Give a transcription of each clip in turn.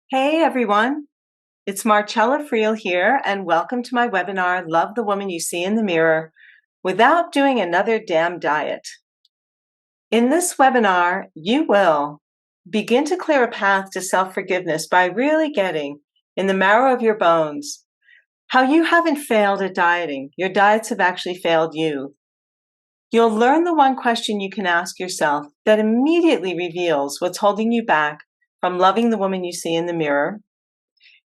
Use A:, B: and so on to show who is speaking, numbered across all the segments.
A: Hey everyone, it's Marcella Friel here, and welcome to my webinar, Love the Woman You See in the Mirror Without Doing Another Damn Diet. In this webinar, you will begin to clear a path to self-forgiveness by really getting in the marrow of your bones how you haven't failed at dieting. Your diets have actually failed you. You'll learn the one question you can ask yourself that immediately reveals what's holding you back from loving the woman you see in the mirror.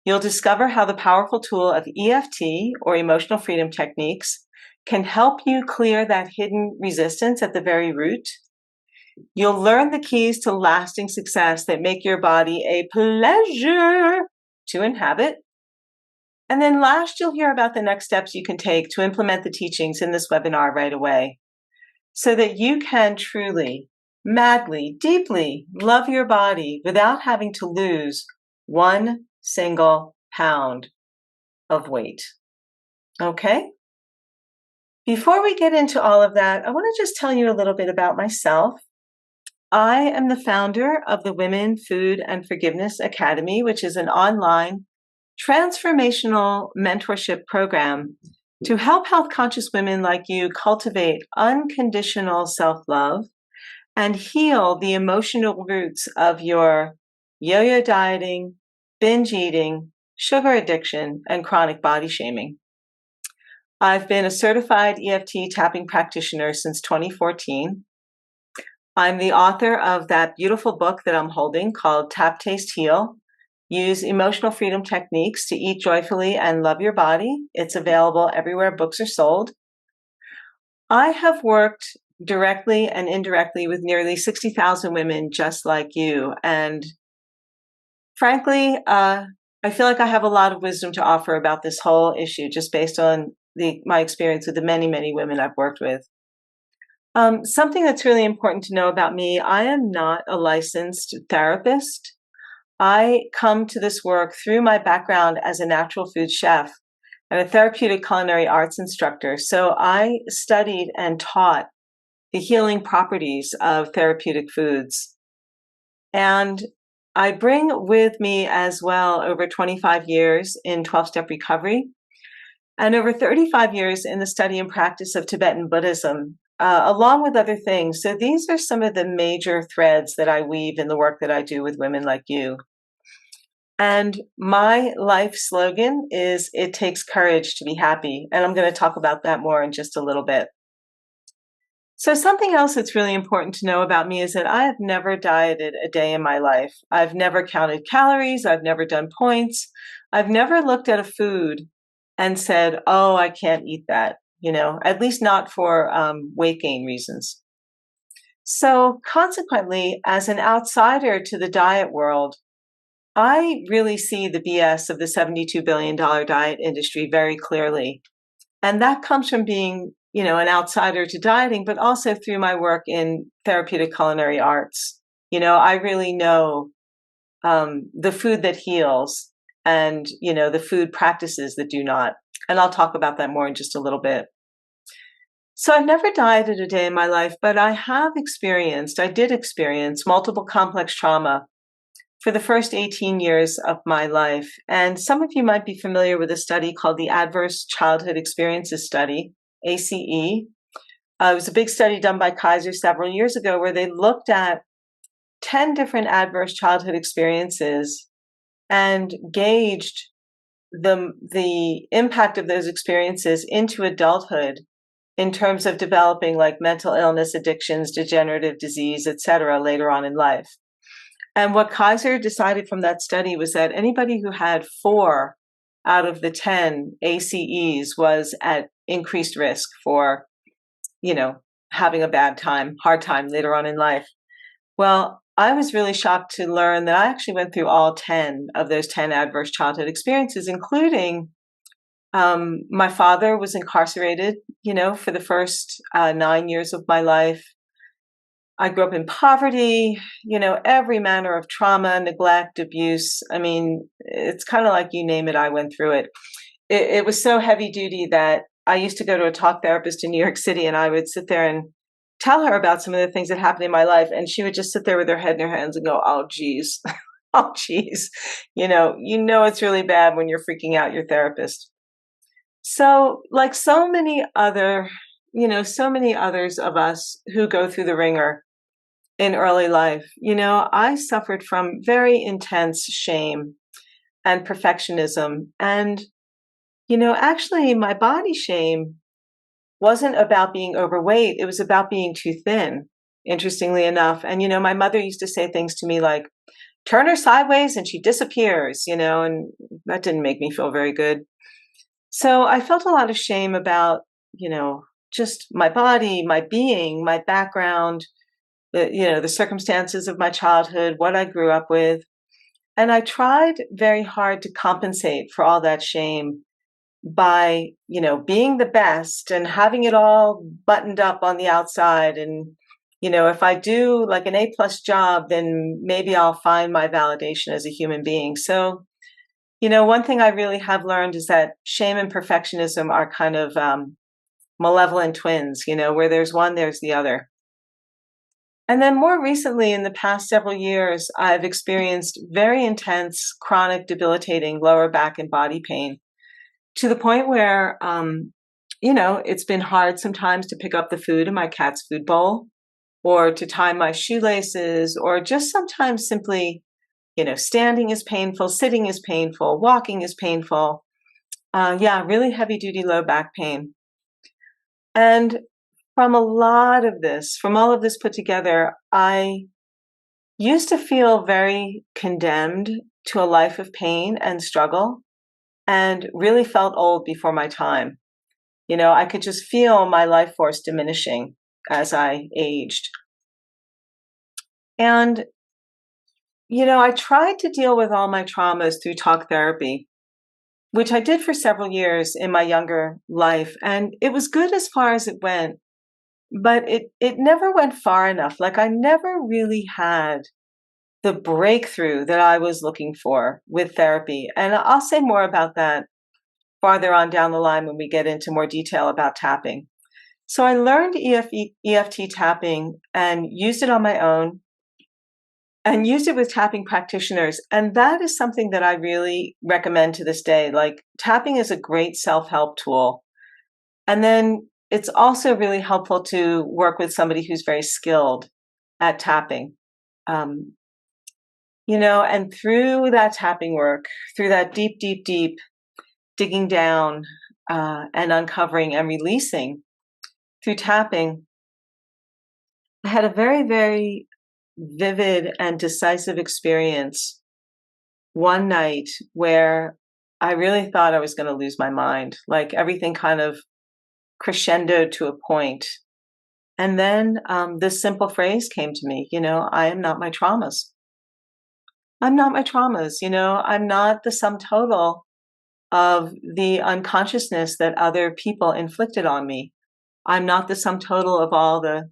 A: You'll discover how the powerful tool of EFT, or emotional freedom techniques, can help you clear that hidden resistance at the very root. You'll learn the keys to lasting success that make your body a pleasure to inhabit. And then last, you'll hear about the next steps you can take to implement the teachings in this webinar right away, so that you can truly, madly, deeply love your body without having to lose one single pound of weight. Okay? Before we get into all of that, I want to just tell you a little bit about myself. I am the founder of the Women, Food, and Forgiveness Academy, which is an online transformational mentorship program to help health-conscious women like you cultivate unconditional self-love and heal the emotional roots of your yo-yo dieting, binge eating, sugar addiction, and chronic body shaming. I've been a certified EFT tapping practitioner since 2014. I'm the author of that beautiful book that I'm holding called Tap, Taste, Heal. Use emotional freedom techniques to eat joyfully and love your body. It's available everywhere books are sold. I have worked directly and indirectly with nearly 60,000 women just like you. And frankly, I feel like I have a lot of wisdom to offer about this whole issue, just based on my experience with the many, many women I've worked with. Something that's really important to know about me, I am not a licensed therapist. I come to this work through my background as a natural food chef and a therapeutic culinary arts instructor. So I studied and taught the healing properties of therapeutic foods. And I bring with me as well over 25 years in 12-step recovery and over 35 years in the study and practice of Tibetan Buddhism, along with other things. So these are some of the major threads that I weave in the work that I do with women like you. And my life slogan is, "It takes courage to be happy." And I'm going to talk about that more in just a little bit. So something else that's really important to know about me is that I have never dieted a day in my life. I've never counted calories. I've never done points. I've never looked at a food and said, oh, I can't eat that, at least not for weight gain reasons. So consequently, as an outsider to the diet world, I really see the BS of the $72 billion diet industry very clearly. And that comes from being, an outsider to dieting, but also through my work in therapeutic culinary arts. I really know the food that heals and, the food practices that do not. And I'll talk about that more in just a little bit. So I've never dieted a day in my life, but I did experience multiple complex trauma for the first 18 years of my life. And some of you might be familiar with a study called the Adverse Childhood Experiences Study, ACE. It was a big study done by Kaiser several years ago where they looked at 10 different adverse childhood experiences and gauged the impact of those experiences into adulthood in terms of developing like mental illness, addictions, degenerative disease, etc. later on in life. And what Kaiser decided from that study was that anybody who had 4 out of the 10 ACEs was at increased risk for, having a hard time later on in life. Well, I was really shocked to learn that I actually went through all 10 of those 10 adverse childhood experiences, including my father was incarcerated, for the first 9 years of my life. I grew up in poverty, every manner of trauma, neglect, abuse. I mean, it's kind of like you name it, I went through it. It was so heavy duty that I used to go to a talk therapist in New York City, and I would sit there and tell her about some of the things that happened in my life. And she would just sit there with her head in her hands and go, oh, geez, Oh, geez. It's really bad when you're freaking out your therapist. So, like so many others of us who go through the ringer in early life, I suffered from very intense shame and perfectionism. And, actually, my body shame wasn't about being overweight, it was about being too thin, interestingly enough. And, my mother used to say things to me like, turn her sideways and she disappears, and that didn't make me feel very good. So I felt a lot of shame about, you know, just my body, my being, my background, the circumstances of my childhood, what I grew up with. And I tried very hard to compensate for all that shame by, being the best and having it all buttoned up on the outside. And, if I do like an A+ job, then maybe I'll find my validation as a human being. So, one thing I really have learned is that shame and perfectionism are kind of malevolent twins, where there's one, there's the other. And then more recently, in the past several years, I've experienced very intense, chronic, debilitating lower back and body pain to the point where, it's been hard sometimes to pick up the food in my cat's food bowl or to tie my shoelaces or just sometimes simply, standing is painful, sitting is painful, walking is painful. Yeah, really heavy duty low back pain. And from all of this put together, I used to feel very condemned to a life of pain and struggle and really felt old before my time. I could just feel my life force diminishing as I aged. And, I tried to deal with all my traumas through talk therapy, which I did for several years in my younger life. And it was good as far as it went, but it never went far enough. Like I never really had the breakthrough that I was looking for with therapy. And I'll say more about that farther on down the line when we get into more detail about tapping. So I learned EFT tapping and used it on my own and used it with tapping practitioners. And that is something that I really recommend to this day. Like tapping is a great self-help tool. And then it's also really helpful to work with somebody who's very skilled at tapping. Um, and through that tapping work, through that deep, deep, deep digging down and uncovering and releasing through tapping, I had a very, very vivid and decisive experience one night where I really thought I was going to lose my mind. Like everything kind of crescendoed to a point. And then this simple phrase came to me, I am not my traumas. I'm not my traumas. I'm not the sum total of the unconsciousness that other people inflicted on me. I'm not the sum total of all the,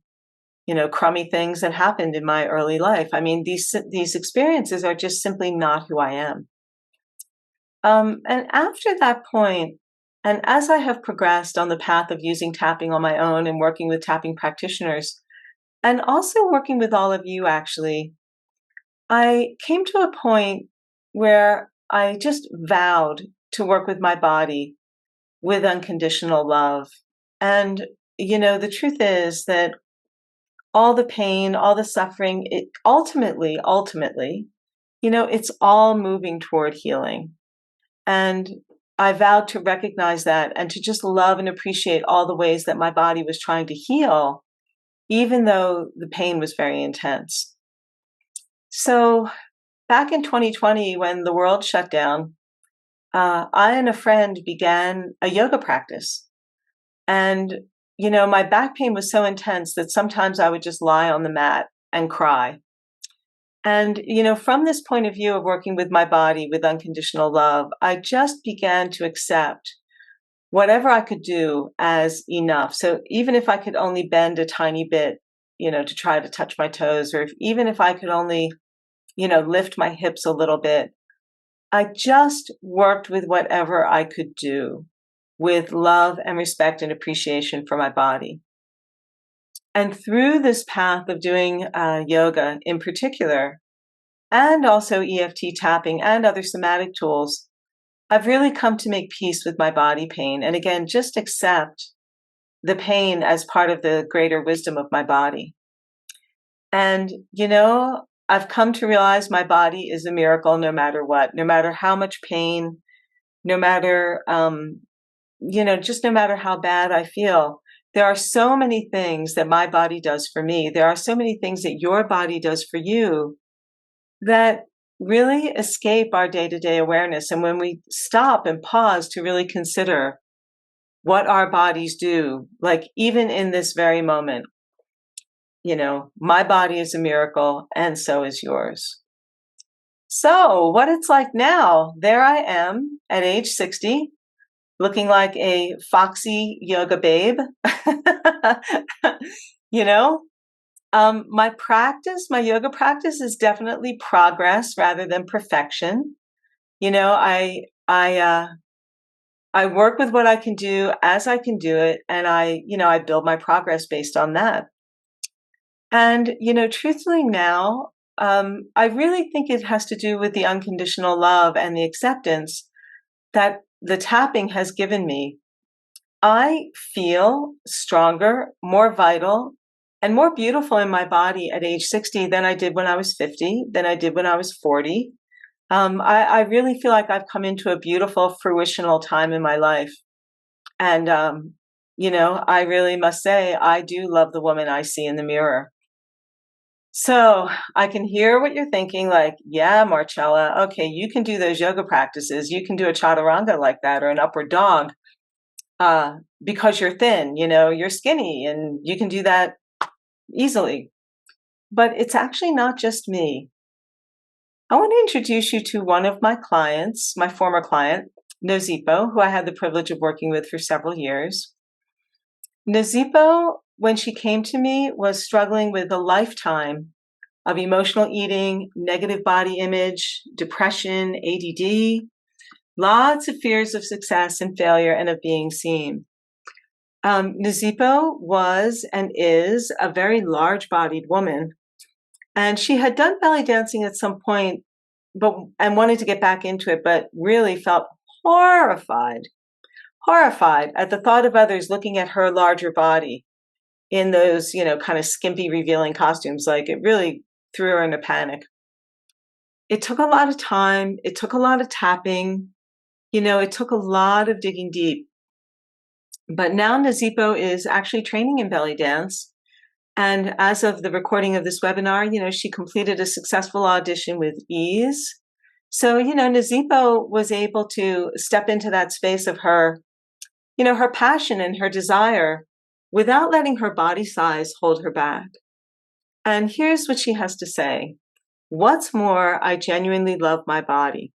A: crummy things that happened in my early life. I mean, these experiences are just simply not who I am. And after that point, and as I have progressed on the path of using tapping on my own and working with tapping practitioners, and also working with all of you actually, I came to a point where I just vowed to work with my body with unconditional love. And, the truth is that all the pain, all the suffering, it ultimately, it's all moving toward healing. And I vowed to recognize that and to just love and appreciate all the ways that my body was trying to heal, even though the pain was very intense. So back in 2020, when the world shut down, I and a friend began a yoga practice. And, my back pain was so intense that sometimes I would just lie on the mat and cry. And, from this point of view of working with my body with unconditional love, I just began to accept whatever I could do as enough. So even if I could only bend a tiny bit, to try to touch my toes, or even if I could only, lift my hips a little bit, I just worked with whatever I could do with love and respect and appreciation for my body. And through this path of doing yoga in particular, and also EFT tapping and other somatic tools, I've really come to make peace with my body pain. And again, just accept the pain as part of the greater wisdom of my body. And, I've come to realize my body is a miracle no matter what, no matter how much pain, no matter, just no matter how bad I feel. There are so many things that my body does for me. There are so many things that your body does for you that really escape our day-to-day awareness. And when we stop and pause to really consider what our bodies do, like even in this very moment, my body is a miracle and so is yours. So what it's like now, there I am at age 60, looking like a foxy yoga babe. My yoga practice is definitely progress rather than perfection. I work with what I can do as I can do it, and I build my progress based on that. And, truthfully now, I really think it has to do with the unconditional love and the acceptance that the tapping has given me. I feel stronger, more vital, and more beautiful in my body at age 60 than I did when I was 50, than I did when I was 40. I really feel like I've come into a beautiful fruitional time in my life. And, I really must say, I do love the woman I see in the mirror. So I can hear what you're thinking, like, yeah, Marcella, okay, you can do those yoga practices. You can do a chaturanga like that or an upward dog because you're thin, you're skinny and you can do that easily. But it's actually not just me. I want to introduce you to one of my clients, my former client, Nozipo, who I had the privilege of working with for several years. Nozipo, when she came to me, was struggling with a lifetime of emotional eating, negative body image, depression, ADD, lots of fears of success and failure and of being seen. Nozipo was and is a very large-bodied woman, and she had done belly dancing at some point, and wanted to get back into it, but really felt horrified at the thought of others looking at her larger body in those, kind of skimpy, revealing costumes. Like, it really threw her into panic. It took a lot of time. It took a lot of tapping. It took a lot of digging deep. But now Nozipo is actually training in belly dance. And as of the recording of this webinar, she completed a successful audition with ease. So, Nozipo was able to step into that space of her, her passion and her desire without letting her body size hold her back. And here's what she has to say. What's more, I genuinely love my body.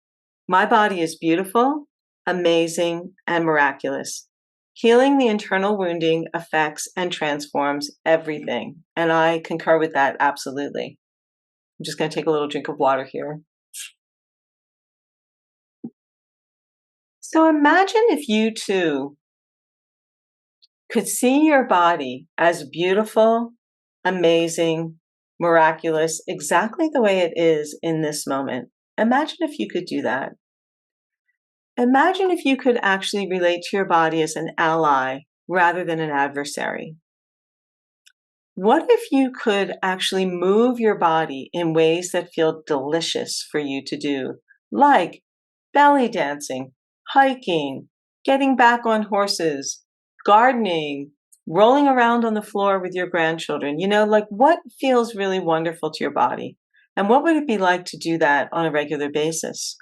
A: My body is beautiful, amazing, and miraculous. Healing the internal wounding affects and transforms everything. And I concur with that absolutely. I'm just going to take a little drink of water here. So imagine if you too could see your body as beautiful, amazing, miraculous, exactly the way it is in this moment. Imagine if you could do that. Imagine if you could actually relate to your body as an ally rather than an adversary. What if you could actually move your body in ways that feel delicious for you to do, like belly dancing, hiking, getting back on horses, gardening, rolling around on the floor with your grandchildren? Like, what feels really wonderful to your body? And what would it be like to do that on a regular basis?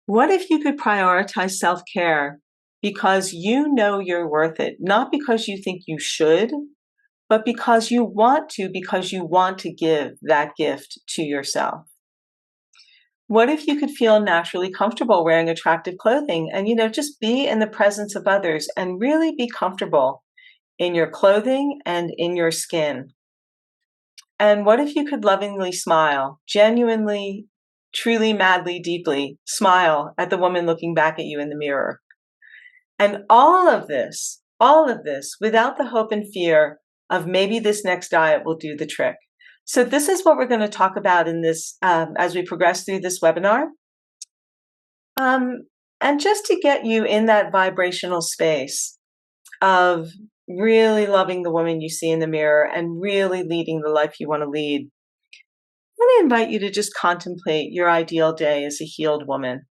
A: What if you could prioritize self-care because you know you're worth it, not because you think you should, but because you want to give that gift to yourself? What if you could feel naturally comfortable wearing attractive clothing and, just be in the presence of others and really be comfortable in your clothing and in your skin? And what if you could lovingly smile, genuinely, truly, madly, deeply smile at the woman looking back at you in the mirror? And all of this without the hope and fear of maybe this next diet will do the trick. So this is what we're going to talk about in this as we progress through this webinar. And just to get you in that vibrational space of really loving the woman you see in the mirror and really leading the life you want to lead, I want to invite you to just contemplate your ideal day as a healed woman.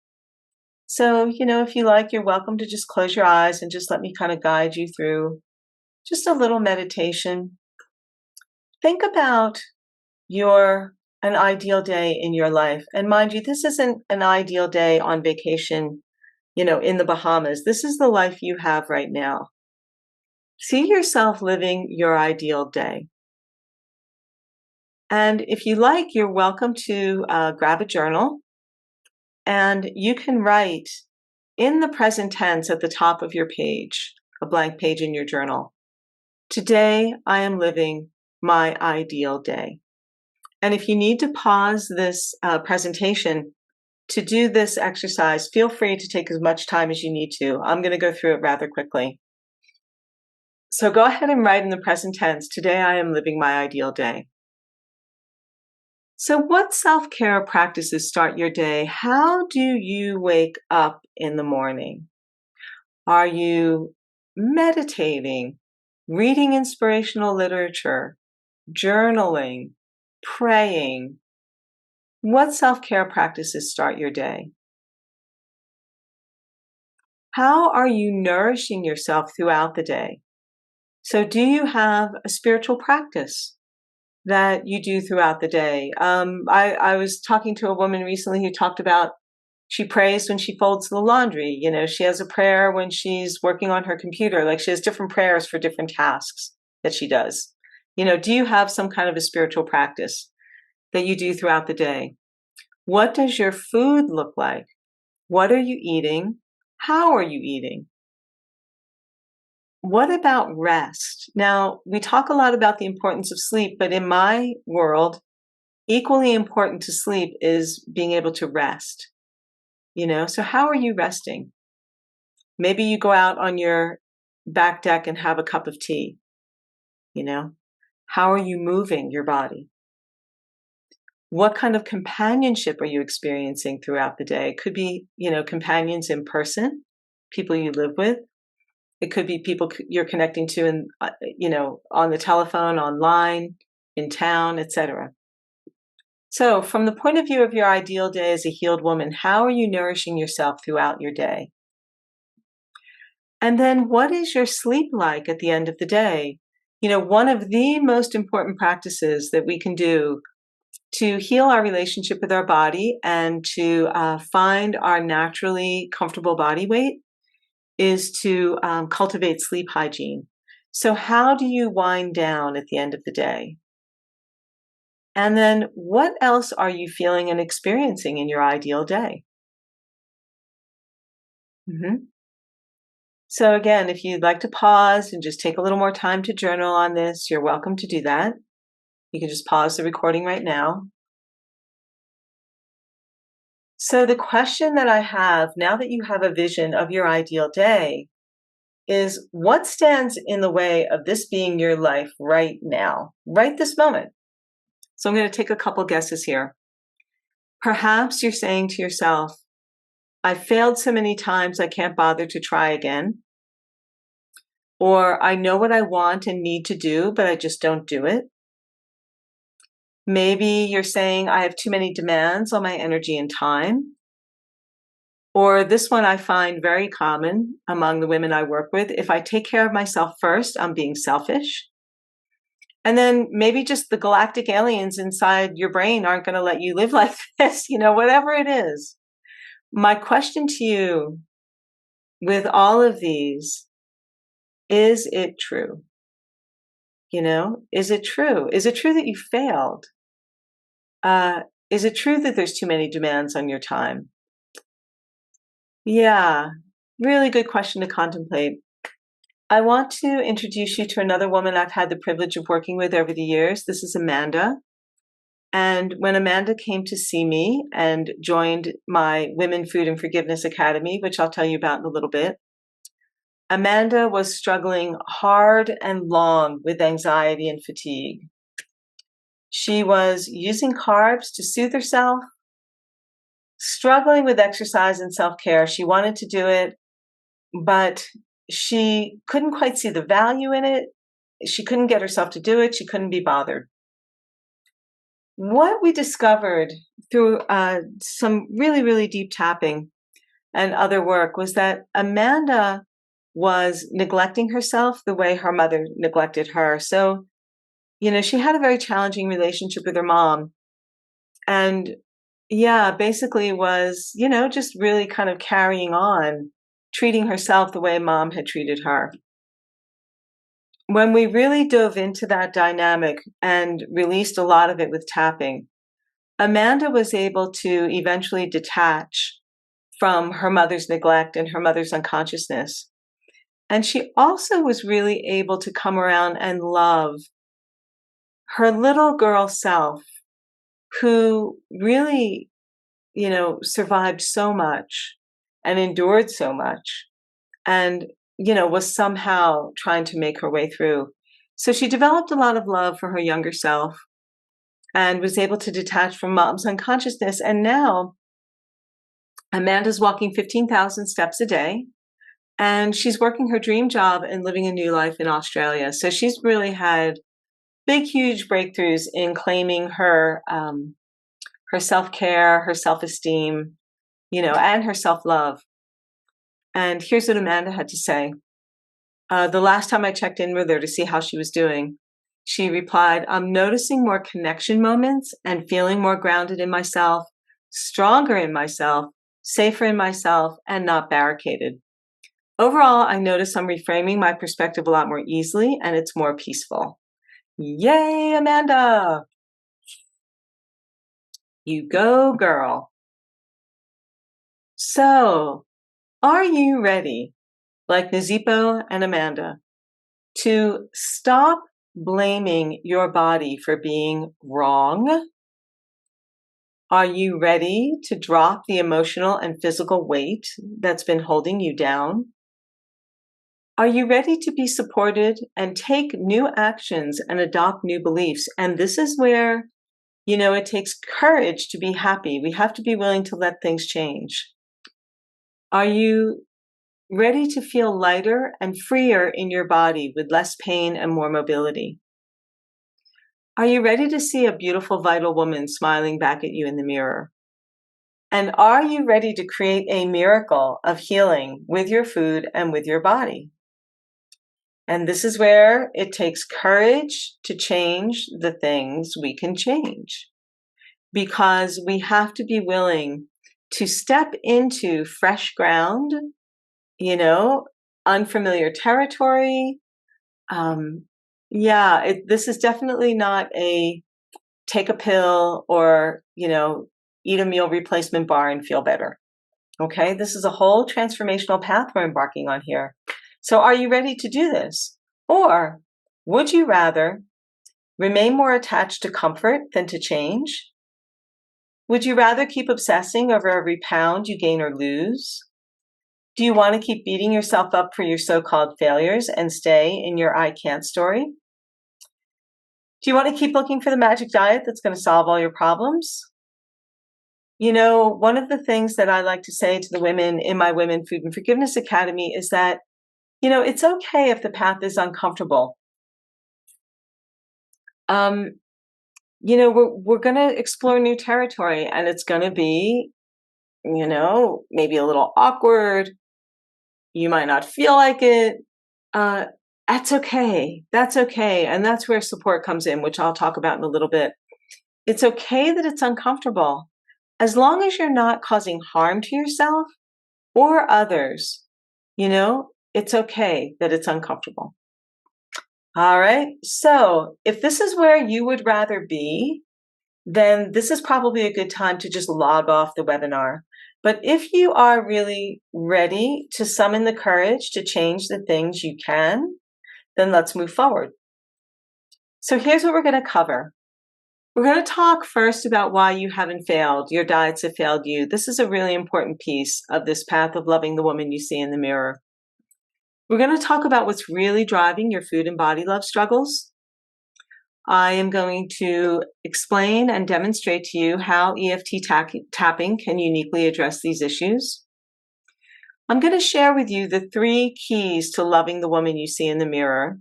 A: So, if you like, you're welcome to just close your eyes and just let me kind of guide you through just a little meditation. Think about an ideal day in your life. And mind you, this isn't an ideal day on vacation, in the Bahamas. This is the life you have right now. See yourself living your ideal day. And if you like, you're welcome to grab a journal, and you can write in the present tense at the top of your page, a blank page in your journal. Today, I am living my ideal day. And if you need to pause this presentation to do this exercise, feel free to take as much time as you need to. I'm going to go through it rather quickly. So go ahead and write in the present tense, today I am living my ideal day. So what self-care practices start your day? How do you wake up in the morning? Are you meditating, reading inspirational literature, journaling, praying? What self-care practices start your day? How are you nourishing yourself throughout the day? So do you have a spiritual practice that you do throughout the day? I was talking to a woman recently who talked about she prays when she folds the laundry. She has a prayer when she's working on her computer. Like, she has different prayers for different tasks that she does. Do you have some kind of a spiritual practice that you do throughout the day? What does your food look like? What are you eating? How are you eating? What about rest? Now, we talk a lot about the importance of sleep, but in my world, equally important to sleep is being able to rest. So how are you resting? Maybe you go out on your back deck and have a cup of tea. How are you moving your body? What kind of companionship are you experiencing throughout the day? It could be, companions in person, people you live with. It could be people you're connecting to in, on the telephone, online, in town, etc. So from the point of view of your ideal day as a healed woman, how are you nourishing yourself throughout your day? And then what is your sleep like at the end of the day? One of the most important practices that we can do to heal our relationship with our body and to find our naturally comfortable body weight is to cultivate sleep hygiene. So how do you wind down at the end of the day? And then what else are you feeling and experiencing in your ideal day? So again, if you'd like to pause and just take a little more time to journal on this, you're welcome to do that. You can just pause the recording right now. So the question that I have, now that you have a vision of your ideal day, is what stands in the way of this being your life right now, right this moment? So I'm going to take a couple guesses here. Perhaps you're saying to yourself, I failed so many times I can't bother to try again. Or I know what I want and need to do, but I just don't do it. Maybe you're saying I have too many demands on my energy and time. Or this one I find very common among the women I work with. If I take care of myself first, I'm being selfish. And then maybe just the galactic aliens inside your brain aren't going to let you live like this, whatever it is. My question to you with all of these, is it true? Is it true? Is it true that you failed? Is it true that there's too many demands on your time? Yeah, really good question to contemplate. I want to introduce you to another woman I've had the privilege of working with over the years. This is Amanda. And when Amanda came to see me and joined my Women, Food, and Forgiveness Academy, which I'll tell you about in a little bit, Amanda was struggling hard and long with anxiety and fatigue. She was using carbs to soothe herself, struggling with exercise and self-care. She wanted to do it, but she couldn't quite see the value in it. She couldn't get herself to do it. She couldn't be bothered. What we discovered through some really, really deep tapping and other work was that Amanda was neglecting herself the way her mother neglected her. So, she had a very challenging relationship with her mom. And yeah, basically was, just really kind of carrying on, treating herself the way mom had treated her. When we really dove into that dynamic and released a lot of it with tapping, Amanda was able to eventually detach from her mother's neglect and her mother's unconsciousness. And she also was really able to come around and love her little girl self, who really, survived so much and endured so much and, was somehow trying to make her way through. So she developed a lot of love for her younger self and was able to detach from mom's unconsciousness. And now Amanda's walking 15,000 steps a day, and she's working her dream job and living a new life in Australia. So she's really had big, huge breakthroughs in claiming her her self-care, her self-esteem, and her self-love. And here's what Amanda had to say. The last time I checked in with her to see how she was doing, she replied, "I'm noticing more connection moments and feeling more grounded in myself, stronger in myself, safer in myself, and not barricaded. Overall, I notice I'm reframing my perspective a lot more easily and it's more peaceful." Yay, Amanda! You go, girl. So, are you ready, like Nazipo and Amanda, to stop blaming your body for being wrong? Are you ready to drop the emotional and physical weight that's been holding you down? Are you ready to be supported and take new actions and adopt new beliefs? And this is where, it takes courage to be happy. We have to be willing to let things change. Are you ready to feel lighter and freer in your body with less pain and more mobility? Are you ready to see a beautiful, vital woman smiling back at you in the mirror? And are you ready to create a miracle of healing with your food and with your body? And this is where it takes courage to change the things we can change, because we have to be willing to step into fresh ground, unfamiliar territory. This is definitely not a take a pill or, eat a meal replacement bar and feel better. Okay, this is a whole transformational path we're embarking on here. So are you ready to do this? Or would you rather remain more attached to comfort than to change? Would you rather keep obsessing over every pound you gain or lose? Do you want to keep beating yourself up for your so-called failures and stay in your I can't story? Do you want to keep looking for the magic diet that's going to solve all your problems? One of the things that I like to say to the women in my Women Food and Forgiveness Academy is that, it's okay if the path is uncomfortable. We're going to explore new territory, and it's going to be, maybe a little awkward. You might not feel like it. That's okay. That's okay. And that's where support comes in, which I'll talk about in a little bit. It's okay that it's uncomfortable, as long as you're not causing harm to yourself or others. It's okay that it's uncomfortable. All right. So if this is where you would rather be, then this is probably a good time to just log off the webinar. But if you are really ready to summon the courage to change the things you can, then let's move forward. So here's what we're going to cover. We're going to talk first about why you haven't failed. Your diets have failed you. This is a really important piece of this path of loving the woman you see in the mirror. We're going to talk about what's really driving your food and body love struggles. I am going to explain and demonstrate to you how EFT tapping can uniquely address these issues. I'm going to share with you the 3 keys to loving the woman you see in the mirror.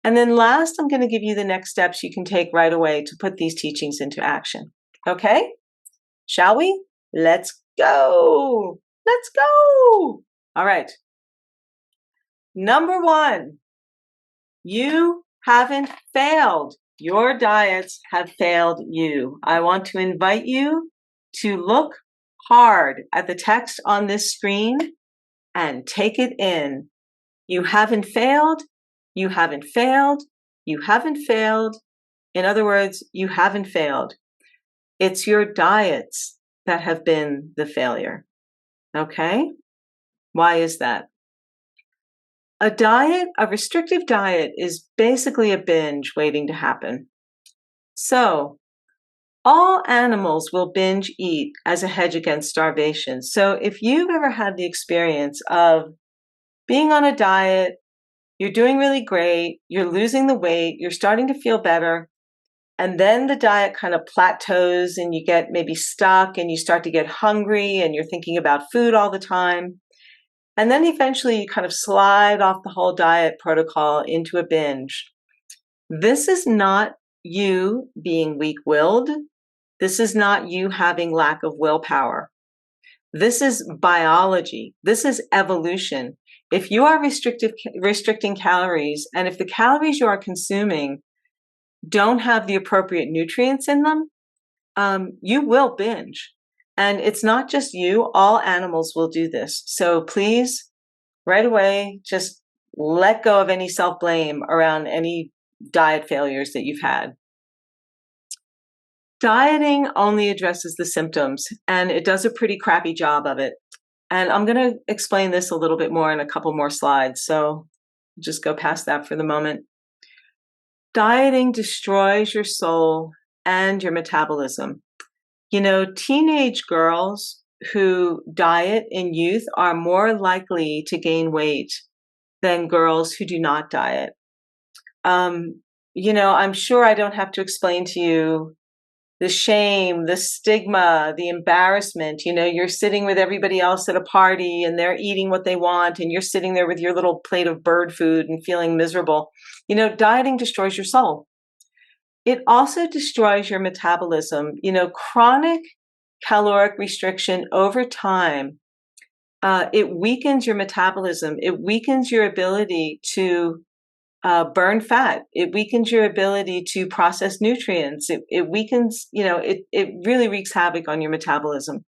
A: And then last, I'm going to give you the next steps you can take right away to put these teachings into action. Okay? Shall we? Let's go. Let's go. All right. Number 1, you haven't failed. Your diets have failed you. I want to invite you to look hard at the text on this screen and take it in. You haven't failed. You haven't failed. You haven't failed. In other words, you haven't failed. It's your diets that have been the failure. Okay? Why is that? A restrictive diet is basically a binge waiting to happen. So, all animals will binge eat as a hedge against starvation. So, if you've ever had the experience of being on a diet, you're doing really great, you're losing the weight, you're starting to feel better, and then the diet kind of plateaus and you get maybe stuck and you start to get hungry and you're thinking about food all the time. And then eventually you kind of slide off the whole diet protocol into a binge. This is not you being weak-willed. This is not you having lack of willpower. This is biology. This is evolution. If you are restricting calories, and if the calories you are consuming don't have the appropriate nutrients in them, you will binge. And it's not just you, all animals will do this. So please, right away, just let go of any self-blame around any diet failures that you've had. Dieting only addresses the symptoms, and it does a pretty crappy job of it. And I'm going to explain this a little bit more in a couple more slides, so just go past that for the moment. Dieting destroys your soul and your metabolism. You know, teenage girls who diet in youth are more likely to gain weight than girls who do not diet. You know, I'm sure I don't have to explain to you the shame, the stigma, the embarrassment. You know, you're sitting with everybody else at a party and they're eating what they want and you're sitting there with your little plate of bird food and feeling miserable. You know, dieting destroys your soul. It also destroys your metabolism. You know, chronic caloric restriction over time, it weakens your metabolism. It weakens your ability to burn fat. It weakens your ability to process nutrients. It weakens, you know, it really wreaks havoc on your metabolism.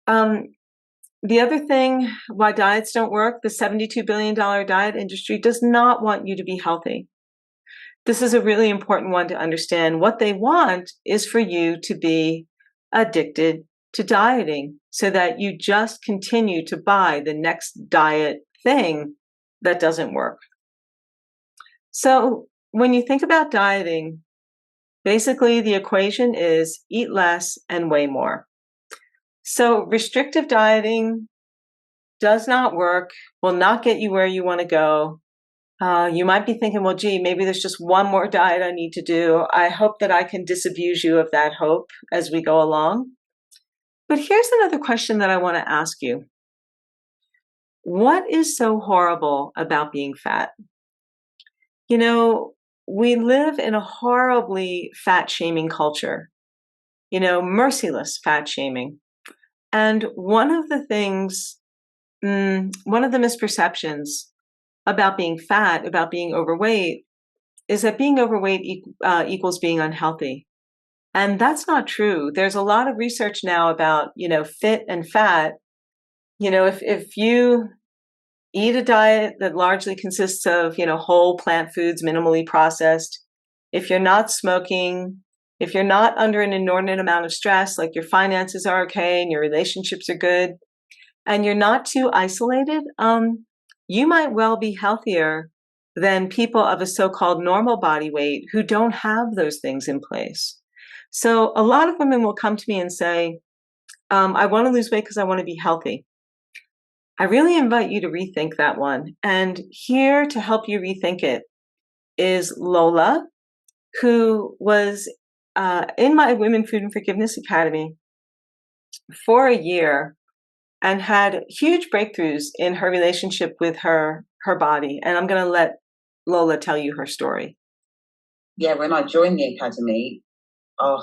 A: The other thing why diets don't work, the $72 billion diet industry does not want you to be healthy. This is a really important one to understand. What they want is for you to be addicted to dieting so that you just continue to buy the next diet thing that doesn't work. So when you think about dieting, basically the equation is eat less and weigh more. So restrictive dieting does not work, will not get you where you want to go. You might be thinking, well, gee, maybe there's just one more diet I need to do. I hope that I can disabuse you of that hope as we go along. But here's another question that I want to ask you. What is so horrible about being fat? You know, we live in a horribly fat-shaming culture, you know, merciless fat-shaming. And one of the misperceptions about being fat, about being overweight, is that being overweight equals being unhealthy. And that's not true. There's a lot of research now about, you know, fit and fat. You know, if you eat a diet that largely consists of, you know, whole plant foods, minimally processed, if you're not smoking, if you're not under an inordinate amount of stress, like your finances are okay and your relationships are good, and you're not too isolated, you might well be healthier than people of a so-called normal body weight who don't have those things in place. So a lot of women will come to me and say, I want to lose weight because I want to be healthy. I really invite you to rethink that one. And here to help you rethink it is Lola. who was in my Women, Food, and Forgiveness Academy for a year and had huge breakthroughs in her relationship with her body. And I'm going to let Lola tell you her story.
B: Yeah, when I joined the academy, I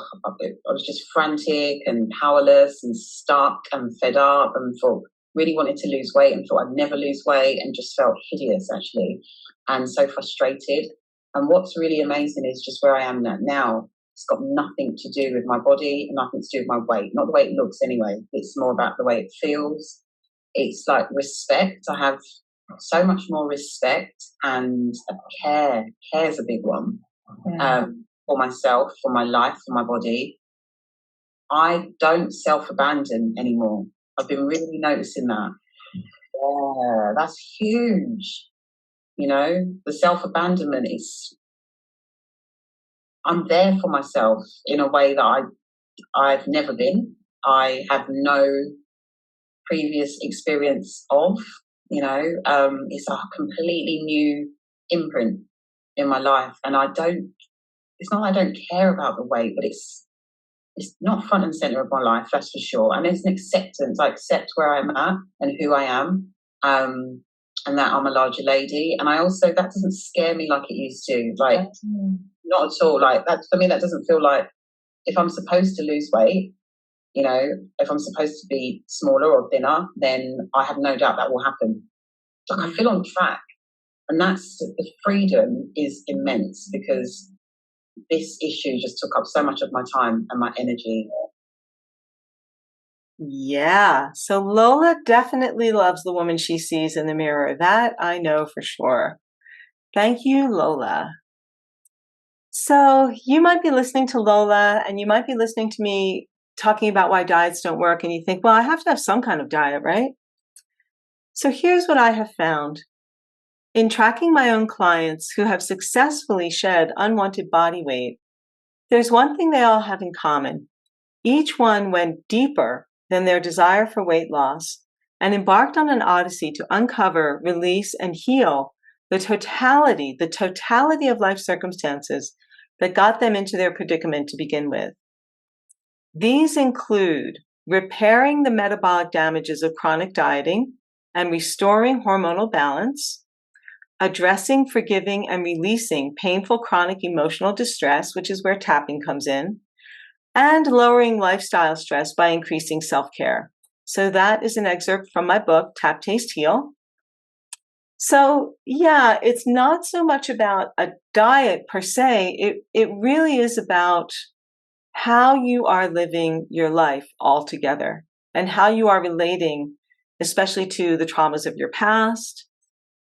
B: was just frantic and powerless and stuck and fed up and thought, really wanted to lose weight and thought I'd never lose weight and just felt hideous actually and so frustrated. And what's really amazing is just where I am now. It's got nothing to do with my body, nothing to do with my weight. Not the way it looks anyway. It's more about the way it feels. It's like respect. I have so much more respect and care. Care is a big one. For myself, for my life, for my body. I don't self-abandon anymore. I've been really noticing that. Yeah, that's huge. You know, the self-abandonment is, I'm there for myself in a way that I've never been. I have no previous experience of, you know, it's a completely new imprint in my life. And it's not I don't care about the weight, but it's not front and center of my life, that's for sure. And there's an acceptance. I accept where I'm at and who I am, and that I'm a larger lady. And I also, that doesn't scare me like it used to. Like, not at all. Like, that for me, that doesn't feel like, if I'm supposed to lose weight, you know, if I'm supposed to be smaller or thinner, then I have no doubt that will happen. Like, I feel on track. And that's, the freedom is immense because this issue just took up so much of my time and my energy.
A: Yeah. So Lola definitely loves the woman she sees in the mirror. That I know for sure. Thank you, Lola. So you might be listening to Lola and you might be listening to me talking about why diets don't work. And you think, well, I have to have some kind of diet, right? So here's what I have found. In tracking my own clients who have successfully shed unwanted body weight, there's one thing they all have in common. Each one went deeper than their desire for weight loss and embarked on an odyssey to uncover, release, and heal the totality of life circumstances that got them into their predicament to begin with. These include repairing the metabolic damages of chronic dieting and restoring hormonal balance, addressing, forgiving, and releasing painful chronic emotional distress, which is where tapping comes in, and lowering lifestyle stress by increasing self-care. So that is an excerpt from my book, Tap, Taste, Heal. So yeah, it's not so much about a diet per se. It really is about how you are living your life altogether and how you are relating, especially to the traumas of your past,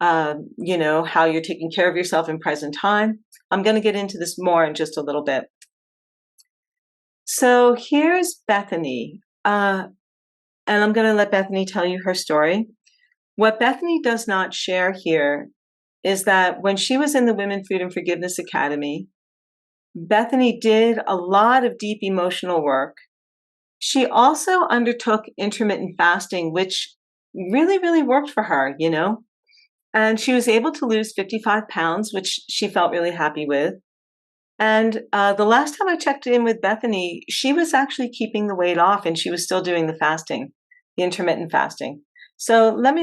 A: you know, how you're taking care of yourself in present time. I'm going to get into this more in just a little bit. So here's Bethany, and I'm going to let Bethany tell you her story. What Bethany does not share here is that when she was in the Women, Food, and Forgiveness Academy, Bethany did a lot of deep emotional work. She also undertook intermittent fasting, which really, really worked for her, you know, and she was able to lose 55 pounds, which she felt really happy with. And the last time I checked in with Bethany, she was actually keeping the weight off and she was still doing the fasting, the intermittent fasting. So let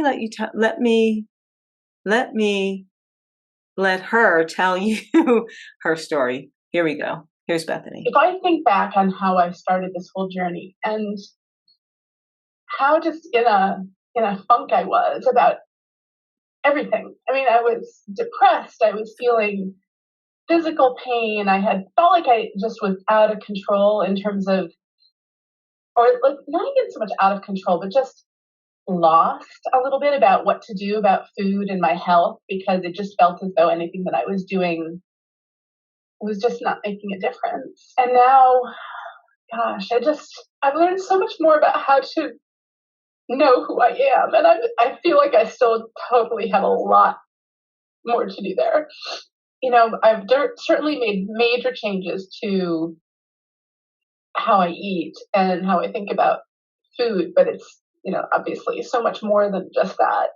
A: her tell you her story. Here we go. Here's Bethany.
C: If I think back on how I started this whole journey and how just in a funk I was about everything. I mean, I was depressed. I was feeling physical pain. I had felt like I just was out of control in terms of, or like not even so much out of control, but just lost a little bit about what to do about food and my health, because it just felt as though anything that I was doing was just not making a difference. And now, gosh, I've learned so much more about how to know who I am. And I feel like I still totally have a lot more to do there. You know, I've certainly made major changes to how I eat and how I think about food, but it's, you know, obviously so much more than just that.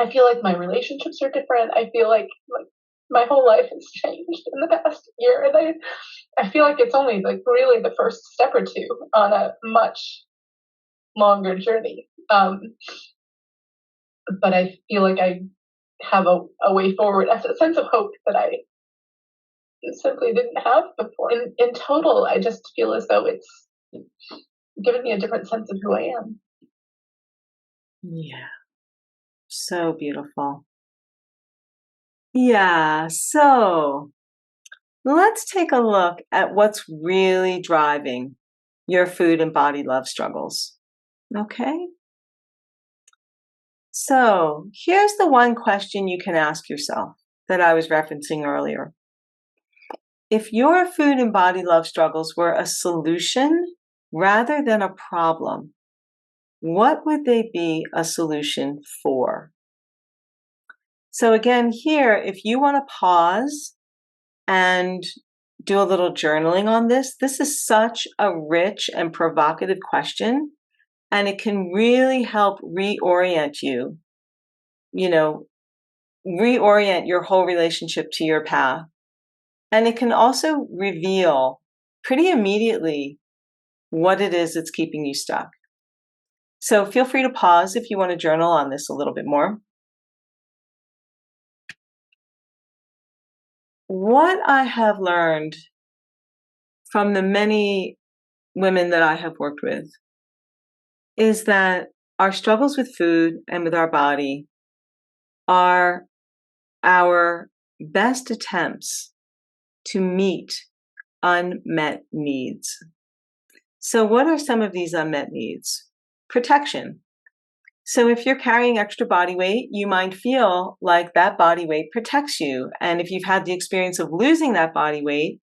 C: I feel like my relationships are different. I feel like my whole life has changed in the past year, and I feel like it's only like really the first step or two on a much longer journey. But I feel like I have a way forward, a sense of hope that I simply didn't have before. In total, I just feel as though it's given me a different sense of who I am.
A: Yeah, so beautiful. Yeah, so let's take a look at what's really driving your food and body love struggles. Okay? So here's the one question you can ask yourself that I was referencing earlier. If your food and body love struggles were a solution rather than a problem, what would they be a solution for? So again, here, if you want to pause and do a little journaling on this, this is such a rich and provocative question, and it can really help reorient you, reorient your whole relationship to your path. And it can also reveal pretty immediately what it is that's keeping you stuck. So feel free to pause if you want to journal on this a little bit more. What I have learned from the many women that I have worked with is that our struggles with food and with our body are our best attempts to meet unmet needs. So what are some of these unmet needs? Protection. So if you're carrying extra body weight, you might feel like that body weight protects you. And if you've had the experience of losing that body weight,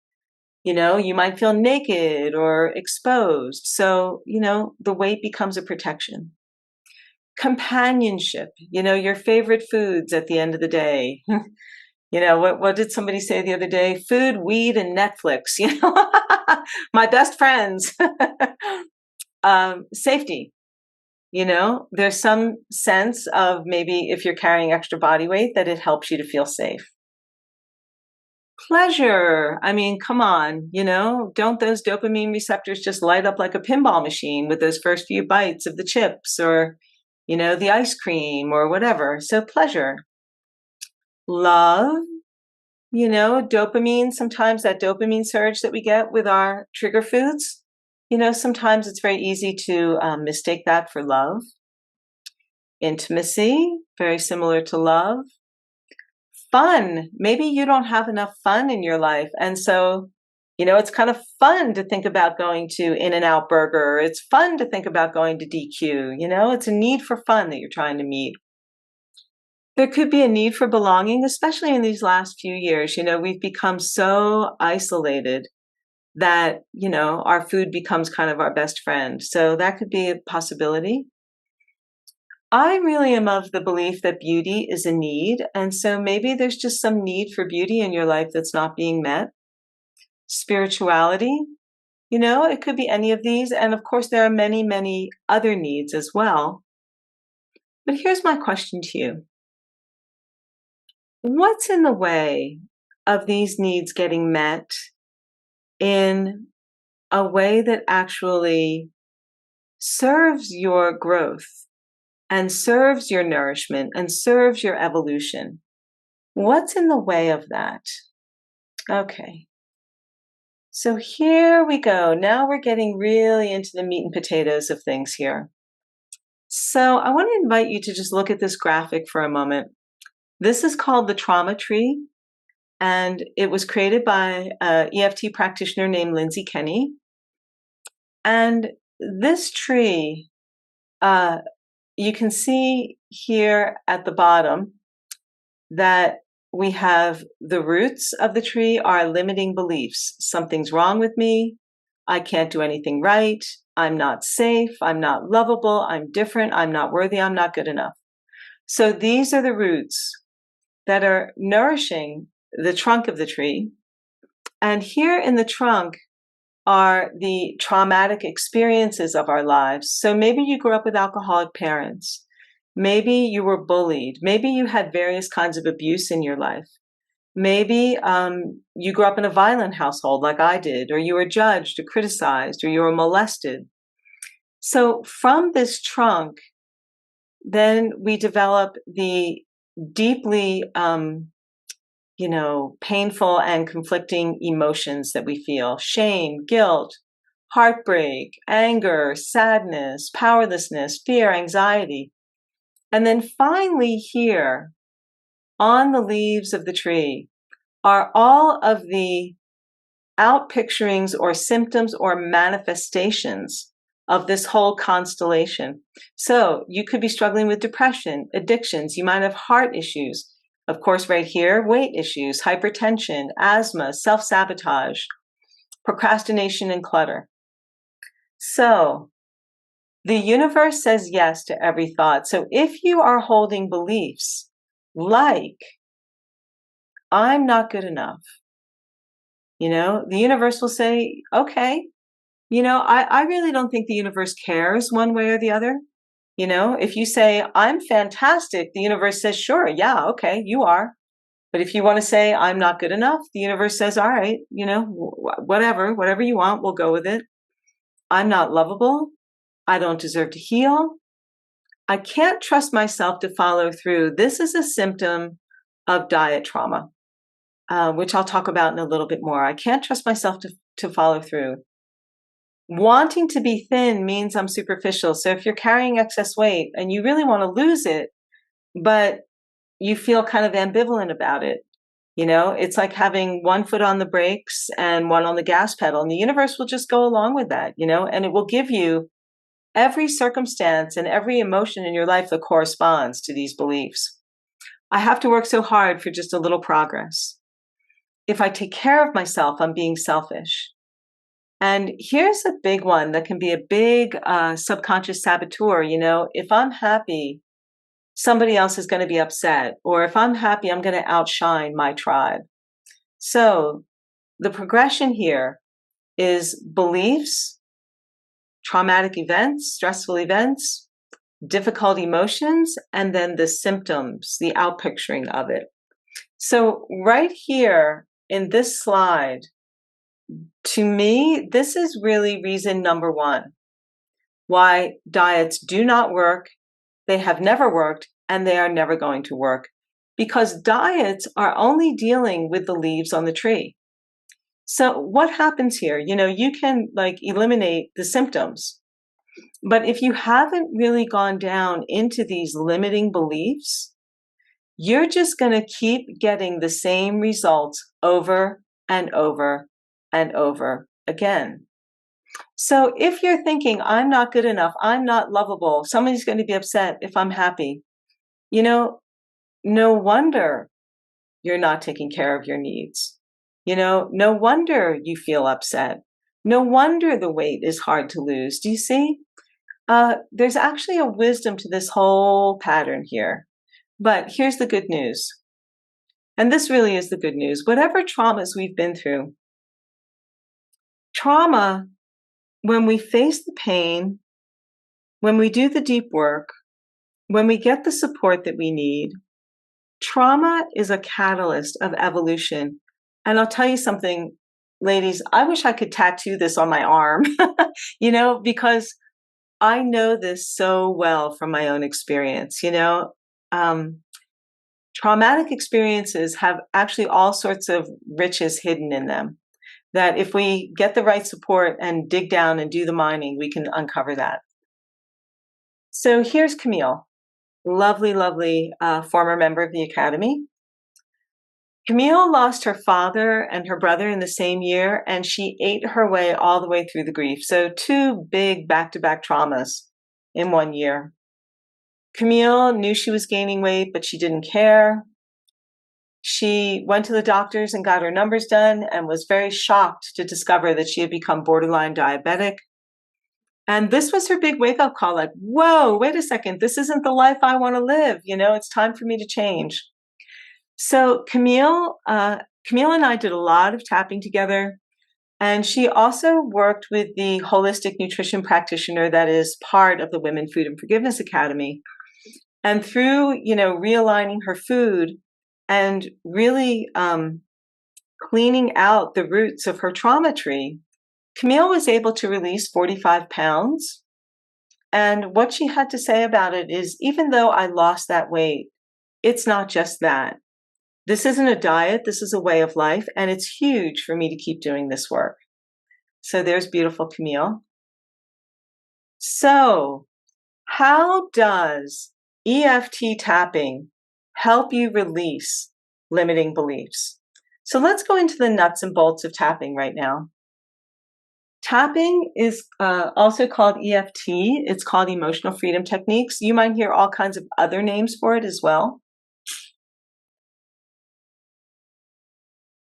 A: you might feel naked or exposed. So, the weight becomes a protection. Companionship, your favorite foods at the end of the day. What did somebody say the other day? Food, weed, and Netflix, my best friends. Safety. There's some sense of maybe if you're carrying extra body weight that it helps you to feel safe. Pleasure. I mean, come on, don't those dopamine receptors just light up like a pinball machine with those first few bites of the chips or, the ice cream or whatever? So pleasure. Love, dopamine, sometimes that dopamine surge that we get with our trigger foods, sometimes it's very easy to mistake that for love. Intimacy, very similar to love. Fun. Maybe you don't have enough fun in your life. And so, it's kind of fun to think about going to In-N-Out Burger. It's fun to think about going to DQ. It's a need for fun that you're trying to meet. There could be a need for belonging, especially in these last few years. We've become so isolated that, our food becomes kind of our best friend. So that could be a possibility. I really am of the belief that beauty is a need. And so maybe there's just some need for beauty in your life that's not being met. Spirituality, it could be any of these. And of course, there are many, many other needs as well. But here's my question to you. What's in the way of these needs getting met in a way that actually serves your growth and serves your nourishment and serves your evolution? What's in the way of that? Okay. So here we go. Now we're getting really into the meat and potatoes of things here. So I want to invite you to just look at this graphic for a moment. This is called the trauma tree, and it was created by an EFT practitioner named Lindsay Kenny. And this tree, you can see here at the bottom that we have the roots of the tree are limiting beliefs. Something's wrong with me. I can't do anything right. I'm not safe. I'm not lovable. I'm different. I'm not worthy. I'm not good enough. So these are the roots that are nourishing the trunk of the tree. And here in the trunk are the traumatic experiences of our lives. So maybe you grew up with alcoholic parents. Maybe you were bullied. Maybe you had various kinds of abuse in your life. Maybe you grew up in a violent household like I did, or you were judged or criticized, or you were molested. So from this trunk, then we develop the deeply, painful and conflicting emotions that we feel: shame, guilt, heartbreak, anger, sadness, powerlessness, fear, anxiety. And then finally, here on the leaves of the tree are all of the outpicturings or symptoms or manifestations of this whole constellation. So you could be struggling with depression, addictions, you might have heart issues. Of course, right here, weight issues, hypertension, asthma, self-sabotage, procrastination, and clutter. So the universe says yes to every thought. So if you are holding beliefs like, I'm not good enough, the universe will say, okay, I really don't think the universe cares one way or the other. If you say, I'm fantastic, the universe says, sure, yeah, okay, you are. But if you want to say, I'm not good enough, the universe says, all right, whatever you want, we'll go with it. I'm not lovable. I don't deserve to heal. I can't trust myself to follow through. This is a symptom of diet trauma, which I'll talk about in a little bit more. I can't trust myself to follow through. Wanting to be thin means I'm superficial. So if you're carrying excess weight and you really want to lose it, but you feel kind of ambivalent about it, it's like having one foot on the brakes and one on the gas pedal, and the universe will just go along with that, and it will give you every circumstance and every emotion in your life that corresponds to these beliefs. I have to work so hard for just a little progress. If I take care of myself, I'm being selfish. And here's a big one that can be a big subconscious saboteur. If I'm happy, somebody else is going to be upset. Or if I'm happy, I'm going to outshine my tribe. So the progression here is beliefs, traumatic events, stressful events, difficult emotions, and then the symptoms, the outpicturing of it. So right here in this slide, to me, this is really reason number one why diets do not work, they have never worked, and they are never going to work. Because diets are only dealing with the leaves on the tree. So what happens here? You can eliminate the symptoms. But if you haven't really gone down into these limiting beliefs, you're just going to keep getting the same results over and over and over again. So if you're thinking, I'm not good enough, I'm not lovable, somebody's going to be upset if I'm happy, no wonder you're not taking care of your needs. No wonder you feel upset. No wonder the weight is hard to lose. Do you see? There's actually a wisdom to this whole pattern here. But here's the good news. And this really is the good news. Whatever traumas we've been through, trauma, when we face the pain, when we do the deep work, when we get the support that we need, trauma is a catalyst of evolution. And I'll tell you something, ladies, I wish I could tattoo this on my arm, because I know this so well from my own experience. Traumatic experiences have actually all sorts of riches hidden in them, that if we get the right support and dig down and do the mining, we can uncover that. So here's Camille, lovely, lovely former member of the Academy. Camille lost her father and her brother in the same year, and she ate her way all the way through the grief. So 2 big back-to-back traumas in 1 year. Camille knew she was gaining weight, but she didn't care. She went to the doctors and got her numbers done and was very shocked to discover that she had become borderline diabetic. And this was her big wake-up call, like, whoa, wait a second, this isn't the life I want to live. It's time for me to change. So Camille and I did a lot of tapping together. And she also worked with the holistic nutrition practitioner that is part of the Women Food and Forgiveness Academy. And through, realigning her food and really cleaning out the roots of her trauma tree, Camille was able to release 45 pounds. And what she had to say about it is, even though I lost that weight, it's not just that. This isn't a diet, this is a way of life, and it's huge for me to keep doing this work. So there's beautiful Camille. So, how does EFT tapping help you release limiting beliefs? So let's go into the nuts and bolts of tapping right now. Tapping is also called EFT. It's called Emotional Freedom Techniques. You might hear all kinds of other names for it as well.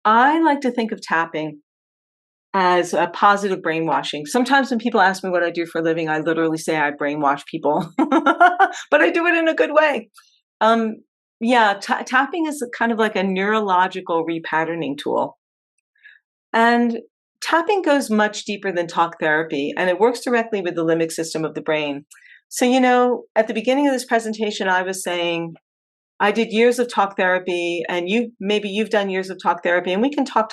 A: I like to think of tapping as a positive brainwashing. Sometimes when people ask me what I do for a living, I literally say I brainwash people, but I do it in a good way. Tapping is kind of like a neurological repatterning tool. And tapping goes much deeper than talk therapy, and it works directly with the limbic system of the brain. So, at the beginning of this presentation, I was saying I did years of talk therapy, and you've done years of talk therapy, and we can talk,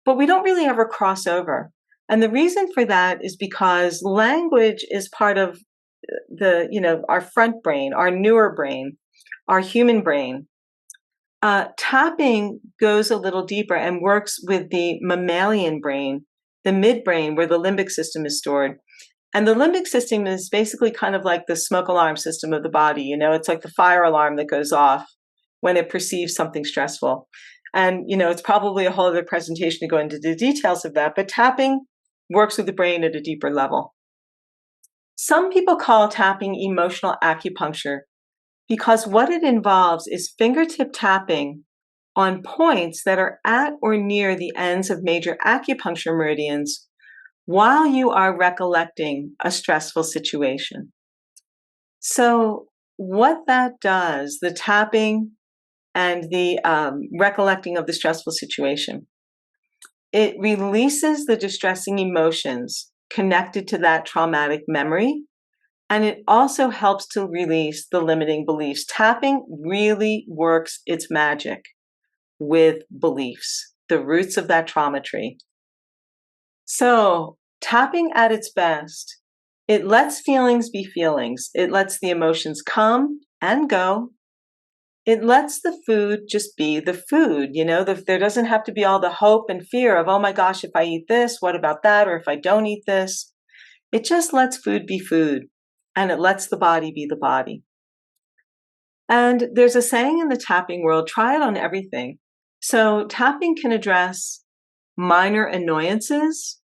A: but we don't really ever cross over. And the reason for that is because language is part of our front brain, our newer brain, our human brain. Tapping goes a little deeper and works with the mammalian brain, the midbrain, where the limbic system is stored. And the limbic system is basically kind of like the smoke alarm system of the body. It's like the fire alarm that goes off when it perceives something stressful. And, it's probably a whole other presentation to go into the details of that, but tapping works with the brain at a deeper level. Some people call tapping emotional acupuncture because what it involves is fingertip tapping on points that are at or near the ends of major acupuncture meridians while you are recollecting a stressful situation. So what that does, the tapping and the recollecting of the stressful situation, it releases the distressing emotions connected to that traumatic memory, and it also helps to release the limiting beliefs. Tapping really works its magic with beliefs, the roots of that trauma tree. So tapping at its best, it lets feelings be feelings. It lets the emotions come and go. It lets the food just be the food. There doesn't have to be all the hope and fear of, oh my gosh, if I eat this, what about that? Or if I don't eat this, it just lets food be food, and it lets the body be the body. And there's a saying in the tapping world, try it on everything. So tapping can address minor annoyances.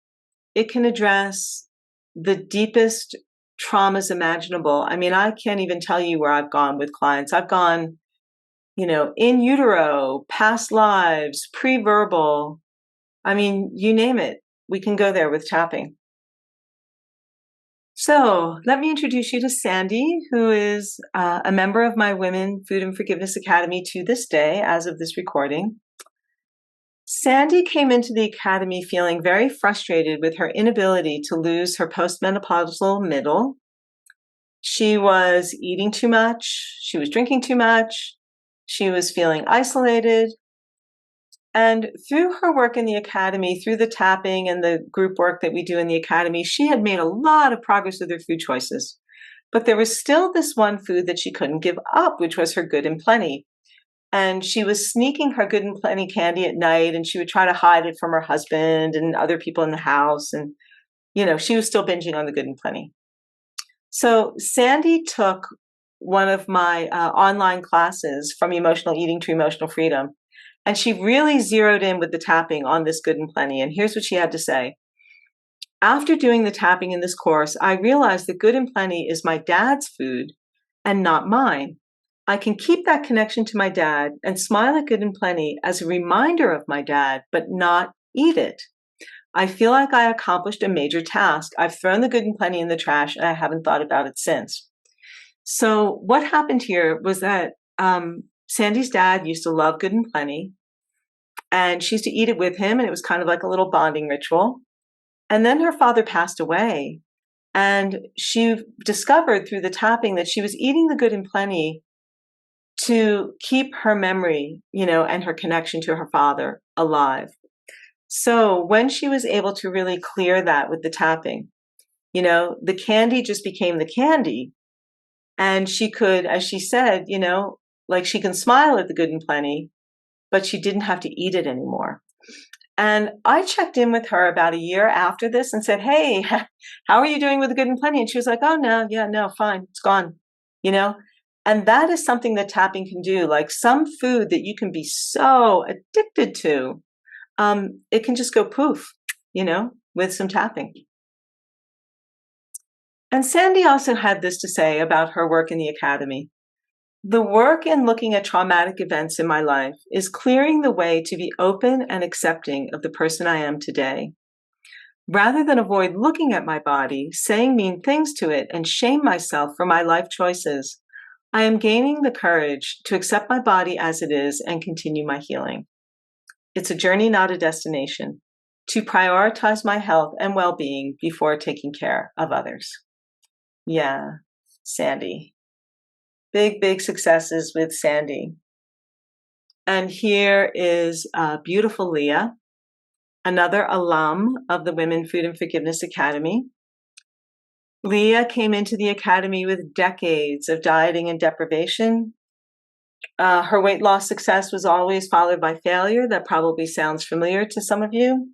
A: It can address the deepest traumas imaginable. I mean, I can't even tell you where I've gone with clients. I've gone, in utero, past lives, pre-verbal. I mean, you name it, we can go there with tapping. So let me introduce you to Sandy, who is a member of my Women Food and Forgiveness Academy to this day, as of this recording. Sandy came into the academy feeling very frustrated with her inability to lose her postmenopausal middle. She was eating too much. She was drinking too much. She was feeling isolated. And through her work in the academy, through the tapping and the group work that we do in the academy, she had made a lot of progress with her food choices. But there was still this one food that she couldn't give up, which was her Good and Plenty. And she was sneaking her Good and Plenty candy at night, and she would try to hide it from her husband and other people in the house. And, she was still binging on the Good and Plenty. So Sandy took one of my online classes from emotional eating to emotional freedom, and she really zeroed in with the tapping on this Good and Plenty. And here's what she had to say. After doing the tapping in this course, I realized that Good and Plenty is my dad's food and not mine. I can keep that connection to my dad and smile at Good and Plenty as a reminder of my dad, but not eat it. I feel like I accomplished a major task. I've thrown the Good and Plenty in the trash, and I haven't thought about it since. So what happened here was that Sandy's dad used to love Good and Plenty, and she used to eat it with him, and it was kind of like a little bonding ritual. And then her father passed away, And she discovered through the tapping that she was eating the good and plenty to keep her memory, and her connection to her father alive. So when she was able to really clear that with the tapping, the candy just became the candy. And she could, as she said, like she can smile at the good and plenty, but she didn't have to eat it anymore. And I checked in with her about a year after this and said, "Hey, how are you doing with the good and plenty?" And she was like, "Oh, no, yeah, no, fine. It's gone." And that is something that tapping can do. Like some food that you can be so addicted to, it can just go poof, with some tapping. And Sandy also had this to say about her work in the academy. "The work in looking at traumatic events in my life is clearing the way to be open and accepting of the person I am today. Rather than avoid looking at my body, saying mean things to it, and shame myself for my life choices, I am gaining the courage to accept my body as it is and continue my healing. It's a journey, not a destination, to prioritize my health and well-being before taking care of others." Yeah, Sandy. Big, big successes with Sandy. And here is beautiful Leah, another alum of the Women Food and Forgiveness Academy. Leah came into the academy with decades of dieting and deprivation. Her weight loss success was always followed by failure. That probably sounds familiar to some of you.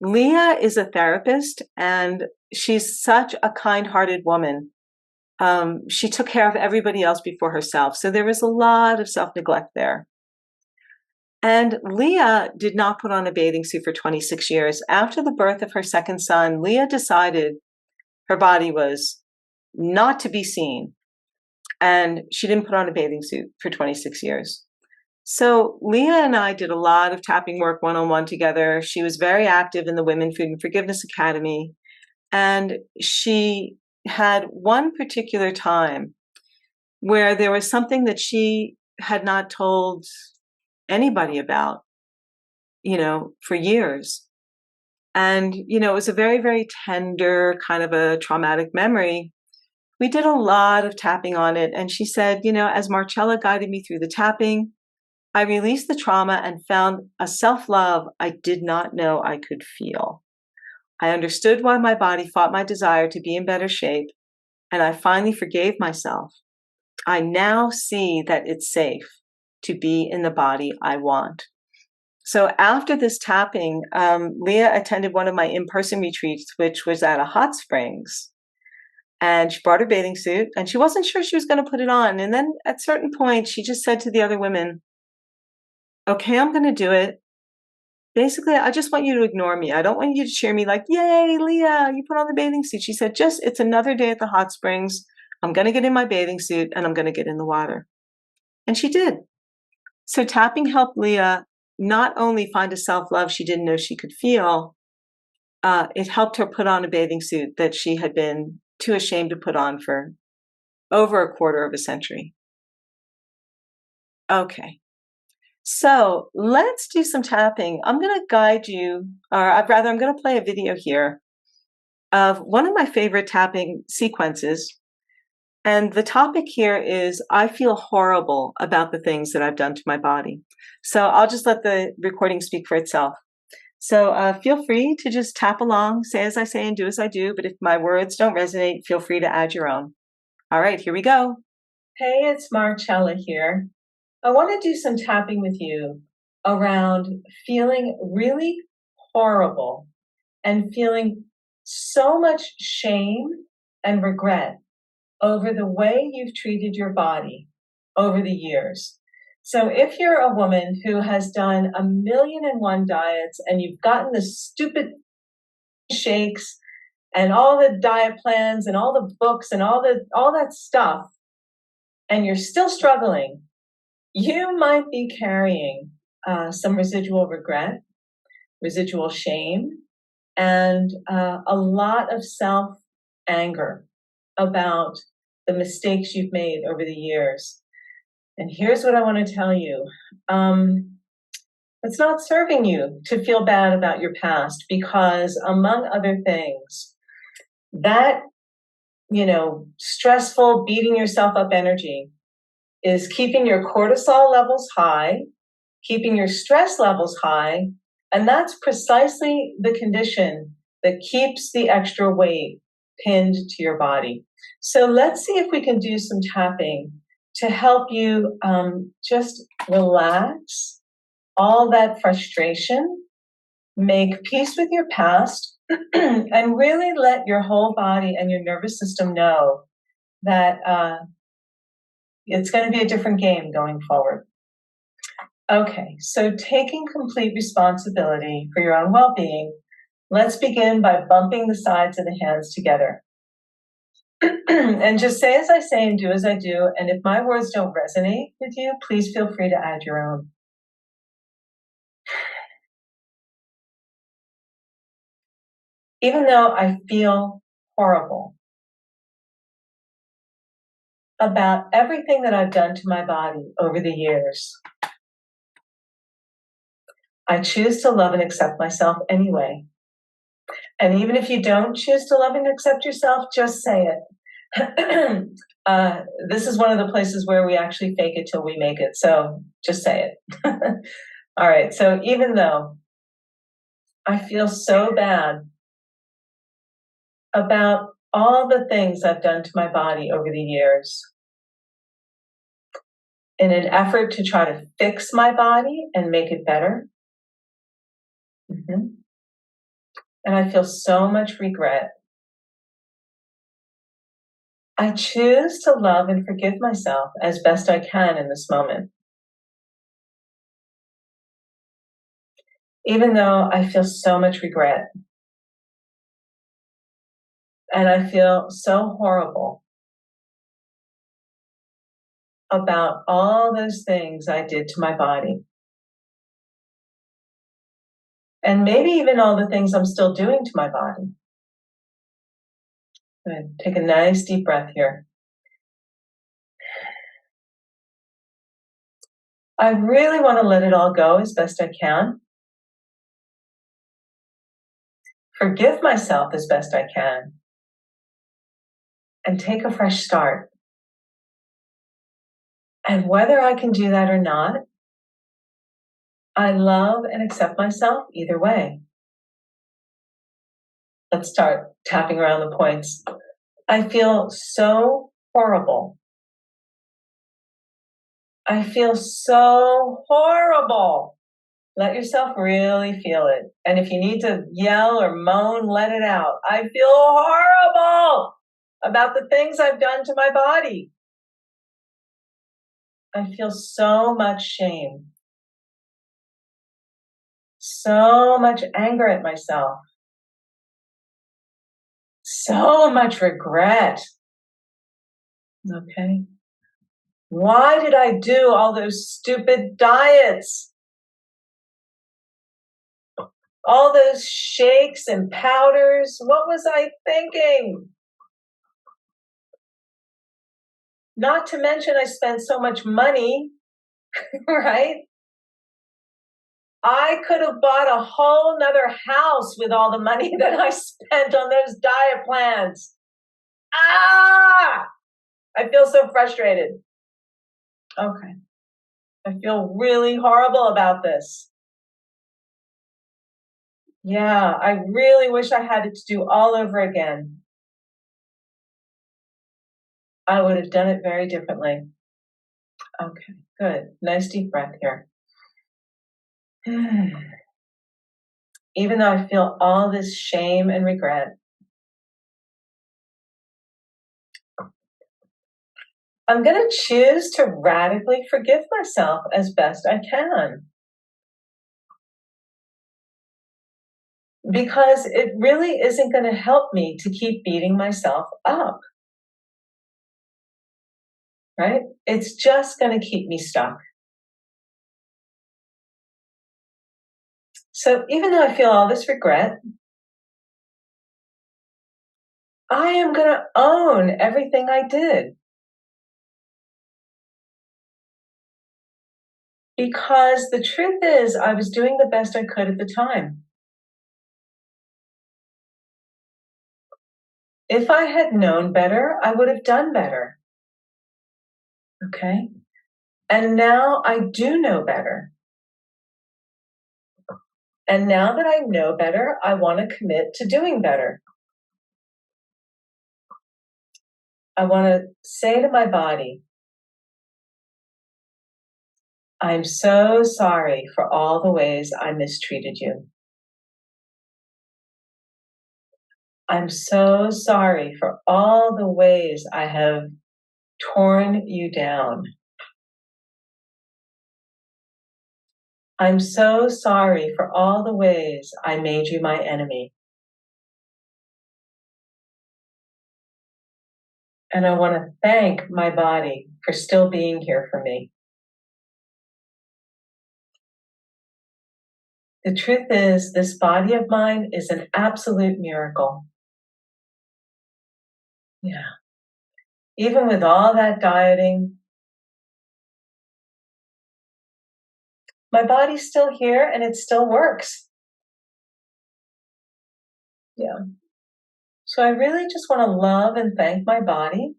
A: Leah is a therapist, and she's such a kind-hearted woman. She took care of everybody else before herself. So there was a lot of self-neglect there. And Leah did not put on a bathing suit for 26 years. After the birth of her second son, Leah decided her body was not to be seen. And she didn't put on a bathing suit for 26 years. So Leah and I did a lot of tapping work one-on-one together. She was very active in the Women Food and Forgiveness Academy. And she had one particular time where there was something that she had not told anybody about, for years. And, it was a very, very tender kind of a traumatic memory. We did a lot of tapping on it. And she said, as Marcella guided me through the tapping, I released the trauma and found a self-love I did not know I could feel. I understood why my body fought my desire to be in better shape, and I finally forgave myself. I now see that it's safe to be in the body I want. So after this tapping, Leah attended one of my in-person retreats, which was at a hot springs. And she brought her bathing suit, and she wasn't sure she was going to put it on. And then at a certain point, she just said to the other women, "Okay, I'm going to do it. Basically, I just want you to ignore me. I don't want you to cheer me like, 'Yay, Leah, you put on the bathing suit.'" She said, "It's another day at the hot springs. I'm going to get in my bathing suit and I'm going to get in the water." And she did. So tapping helped Leah not only find a self-love she didn't know she could feel, it helped her put on a bathing suit that she had been too ashamed to put on for over a quarter of a century. Okay. So let's do some tapping. I'm going to guide you, or rather, I'm going to play a video here of one of my favorite tapping sequences. And the topic here is, I feel horrible about the things that I've done to my body. So I'll just let the recording speak for itself. So feel free to just tap along, say as I say and do as I do. But if my words don't resonate, feel free to add your own. All right, here we go. Hey, it's Marcella here. I want to do some tapping with you around feeling really horrible and feeling so much shame and regret over the way you've treated your body over the years. So if you're a woman who has done 1,000,001 diets and you've gotten the stupid shakes and all the diet plans and all the books and all that stuff, and you're still struggling, you might be carrying some residual regret, residual shame, and a lot of self-anger about the mistakes you've made over the years. And here's what I want to tell you. It's not serving you to feel bad about your past because, among other things, that, stressful, beating yourself up energy is keeping your cortisol levels high, keeping your stress levels high, and that's precisely the condition that keeps the extra weight pinned to your body. So let's see if we can do some tapping to help you just relax all that frustration, make peace with your past, and really let your whole body and your nervous system know that it's going to be a different game going forward. Okay, so taking complete responsibility for your own well-being, let's begin by bumping the sides of the hands together. And just say as I say and do as I do, and if my words don't resonate with you, please feel free to add your own. Even though I feel horrible about everything that I've done to my body over the years, I choose to love and accept myself anyway. And even if you don't choose to love and accept yourself, just say it. This is one of the places where we actually fake it till we make it. So just say it. All right. So even though I feel so bad about all the things I've done to my body over the years, in an effort to try to fix my body and make it better, and I feel so much regret, I choose to love and forgive myself as best I can in this moment. Even though I feel so much regret and I feel so horrible about all those things I did to my body. And maybe even all the things I'm still doing to my body. Good. Take a nice deep breath here. I really want to let it all go as best I can. Forgive myself as best I can. And take a fresh start. And whether I can do that or not, I love and accept myself either way. Let's start tapping around the points. I feel so horrible. I feel so horrible. Let yourself really feel it. And if you need to yell or moan, let it out. I feel horrible about the things I've done to my body. I feel so much shame. So much anger at myself. So much regret. Okay. Why did I do all those stupid diets? All those shakes and powders? What was I thinking? Not to mention I spent so much money, right? I could have bought a whole nother house with all the money that I spent on those diet plans. Ah! I feel so frustrated. Okay. I feel really horrible about this. Yeah, I really wish I had it to do all over again. I would have done it very differently. Okay, good. Nice deep breath here. Even though I feel all this shame and regret, I'm going to choose to radically forgive myself as best I can. Because it really isn't going to help me to keep beating myself up. Right? It's just going to keep me stuck. So even though I feel all this regret, I am going to own everything I did. Because the truth is, I was doing the best I could at the time. If I had known better, I would have done better. Okay? And now I do know better. And now that I know better, I want to commit to doing better. I want to say to my body, I'm so sorry for all the ways I mistreated you. I'm so sorry for all the ways I have torn you down. I'm so sorry for all the ways I made you my enemy. And I want to thank my body for still being here for me. The truth is, this body of mine is an absolute miracle. Yeah. Even with all that dieting, my body's still here and it still works. Yeah. So I really just want to love and thank my body.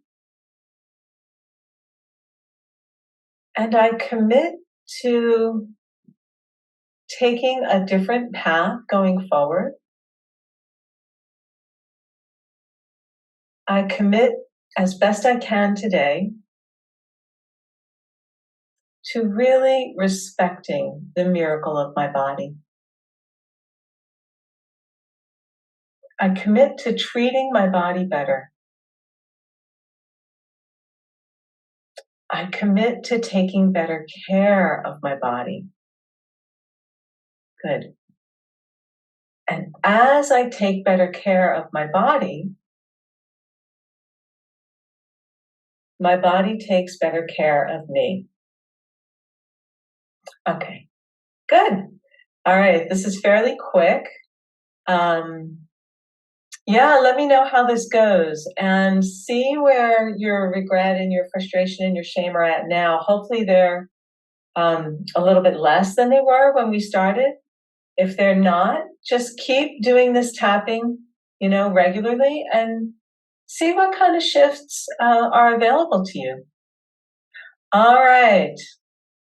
A: And I commit to taking a different path going forward. I commit as best I can today to really respecting the miracle of my body. I commit to treating my body better. I commit to taking better care of my body. Good. And as I take better care of my body takes better care of me. Okay, good. All right, this is fairly quick. Yeah, let me know how this goes and see where your regret and your frustration and your shame are at now. Hopefully they're a little bit less than they were when we started. If they're not, just keep doing this tapping, regularly and see what kind of shifts are available to you. All right.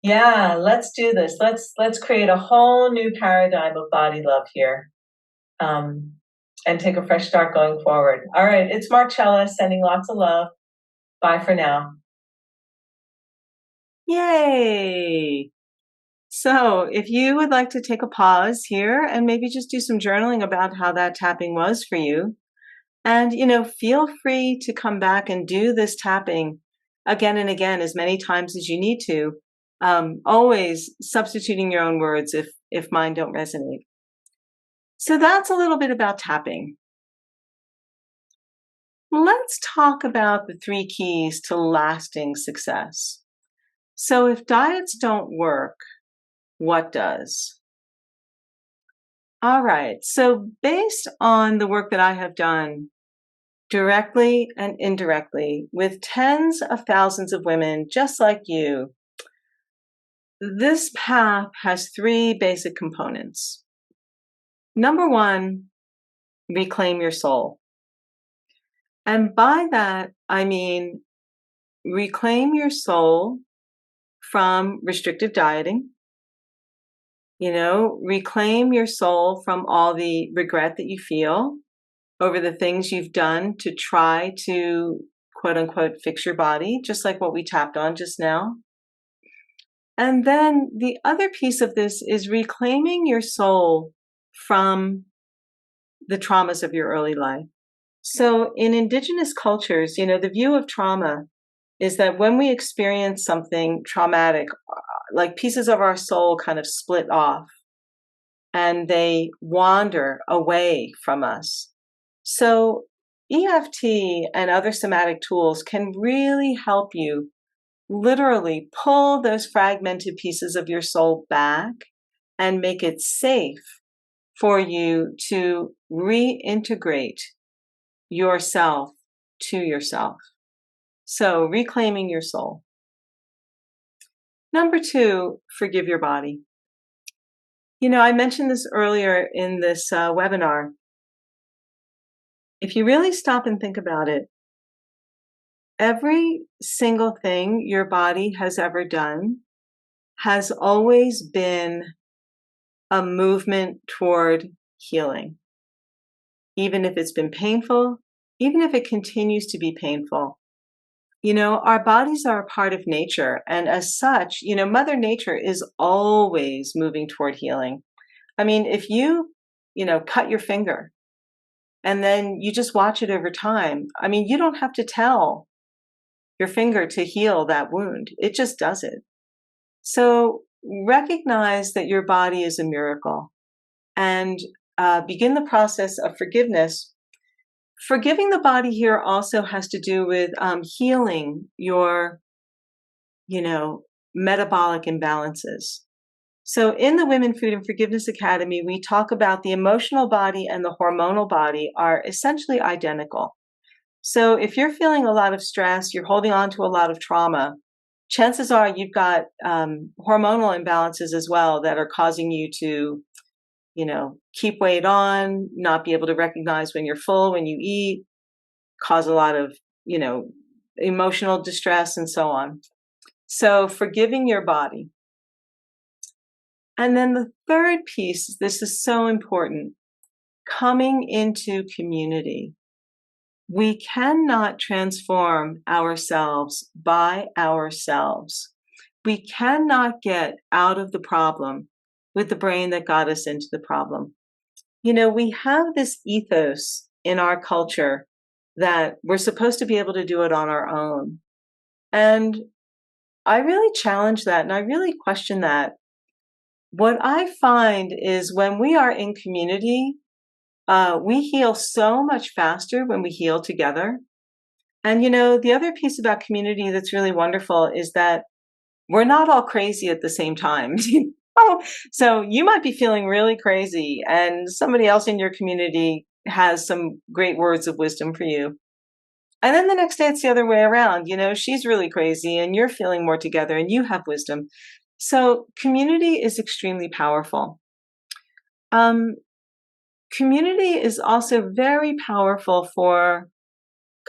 A: Yeah, let's do this. Let's create a whole new paradigm of body love here. And take a fresh start going forward. All right, it's Marcella sending lots of love. Bye for now. Yay! So if you would like to take a pause here and maybe just do some journaling about how that tapping was for you, and feel free to come back and do this tapping again and again as many times as you need to, always substituting your own words if mine don't resonate. So that's a little bit about tapping. Let's talk about the 3 keys to lasting success. So if diets don't work, what does? All right. So based on the work that I have done directly and indirectly with tens of thousands of women just like you, this path has 3 basic components. Number 1, reclaim your soul. And by that, I mean reclaim your soul from restrictive dieting. Reclaim your soul from all the regret that you feel over the things you've done to try to, quote unquote, fix your body, just like what we tapped on just now. And then the other piece of this is reclaiming your soul from the traumas of your early life. So in indigenous cultures, the view of trauma is that when we experience something traumatic, like pieces of our soul kind of split off and they wander away from us. So EFT and other somatic tools can really help you literally pull those fragmented pieces of your soul back and make it safe for you to reintegrate yourself to yourself. So reclaiming your soul. Number 2, forgive your body. I mentioned this earlier in this webinar. if you really stop and think about it, every single thing your body has ever done has always been a movement toward healing. Even if it's been painful, even if it continues to be painful. You know, our bodies are a part of nature. And as such, you know, Mother Nature is always moving toward healing. I mean, if you know, cut your finger and then you just watch it over time, I mean, you don't have to tell your finger to heal that wound. It just does it. So recognize that your body is a miracle and begin the process of forgiveness. Forgiving the body here also has to do with healing your, you know, metabolic imbalances. So in the Women, Food, and Forgiveness Academy, we talk about the emotional body and the hormonal body are essentially identical. So if you're feeling a lot of stress, you're holding on to a lot of trauma, chances are you've got hormonal imbalances as well that are causing you to, you know, keep weight on, not be able to recognize when you're full, when you eat, cause a lot of, you know, emotional distress and so on. So forgiving your body. And then the third piece, this is so important, coming into community. We cannot transform ourselves by ourselves. We cannot get out of the problem with the brain that got us into the problem. You know, we have this ethos in our culture that we're supposed to be able to do it on our own. And I really challenge that and I really question that. What I find is when we are in community, we heal so much faster when we heal together. And, you know, the other piece about community that's really wonderful is that we're not all crazy at the same time. So you might be feeling really crazy and somebody else in your community has some great words of wisdom for you. And then the next day it's the other way around. You know, she's really crazy and you're feeling more together and you have wisdom. So community is extremely powerful. Community is also very powerful for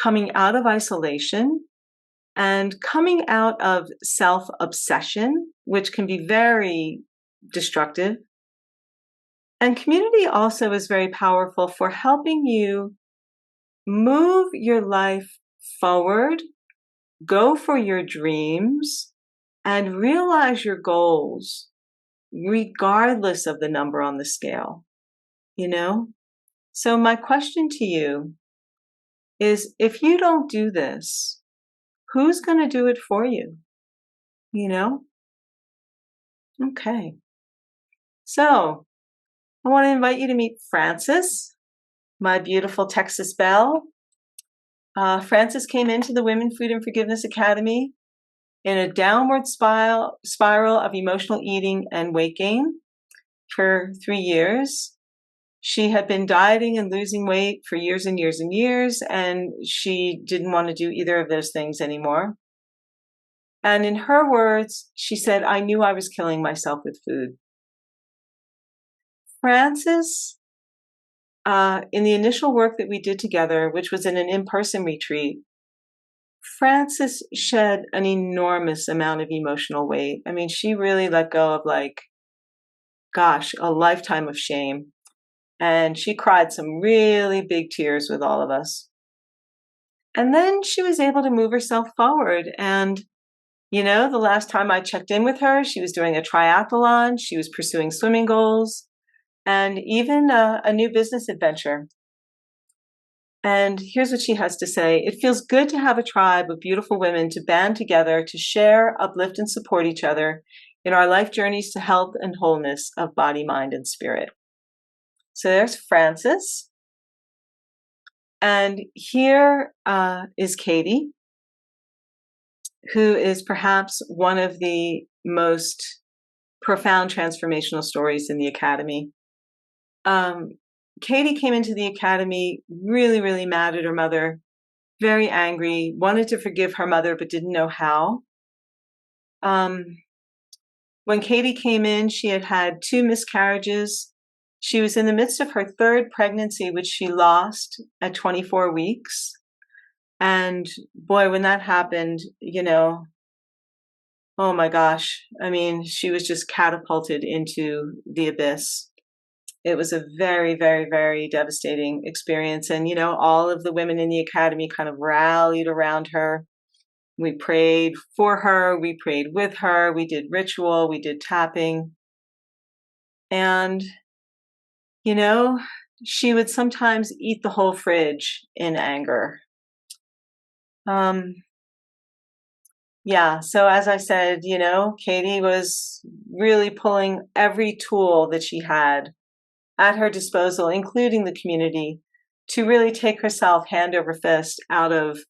A: coming out of isolation and coming out of self-obsession, which can be very destructive. And community also is very powerful for helping you move your life forward, go for your dreams, and realize your goals, regardless of the number on the scale, you know? So my question to you is, if you don't do this, who's going to do it for you? You know? Okay. So I want to invite you to meet Frances, my beautiful Texas Belle. Frances came into the Women, Food, and Forgiveness Academy in a downward spiral of emotional eating and weight gain for 3 years. She had been dieting and losing weight for years and years and years, and she didn't want to do either of those things anymore. And in her words, she said, I knew I was killing myself with food. Frances, in the initial work that we did together, which was in an in-person retreat, Frances shed an enormous amount of emotional weight. I mean, she really let go of, like, gosh, a lifetime of shame. And she cried some really big tears with all of us. And then she was able to move herself forward. And, you know, the last time I checked in with her, she was doing a triathlon, she was pursuing swimming goals, and even a new business adventure. And here's what she has to say. It feels good to have a tribe of beautiful women to band together to share, uplift, and support each other in our life journeys to health and wholeness of body, mind, and spirit. So there's Frances. And here is Katie, who is perhaps one of the most profound transformational stories in the Academy. Katie came into the Academy really, really mad at her mother, very angry, wanted to forgive her mother, but didn't know how. When Katie came in, she had had 2 miscarriages. She was in the midst of her third pregnancy, which she lost at 24 weeks. And boy, when that happened, oh my gosh. I mean, she was just catapulted into the abyss. It was a very, very, very devastating experience. And, all of the women in the academy kind of rallied around her. We prayed for her. We prayed with her. We did ritual. We did tapping. And, she would sometimes eat the whole fridge in anger. Yeah, so as I said, Katie was really pulling every tool that she had at her disposal, including the community, to really take herself hand over fist out of,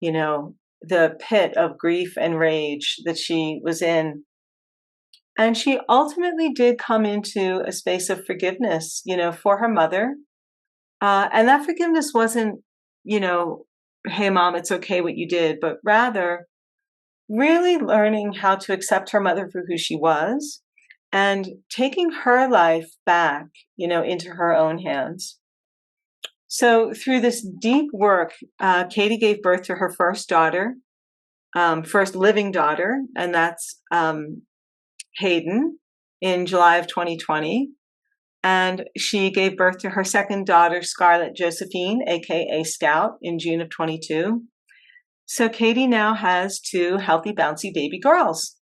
A: the pit of grief and rage that she was in. And she ultimately did come into a space of forgiveness, for her mother. And that forgiveness wasn't, hey, mom, it's okay what you did, but rather really learning how to accept her mother for who she was and taking her life back, into her own hands. So through this deep work, Katie gave birth to her first daughter, first living daughter, and that's Hayden in July of 2020. And she gave birth to her second daughter, Scarlett Josephine, aka Scout, in June of 22. So Katie now has 2 healthy, bouncy baby girls.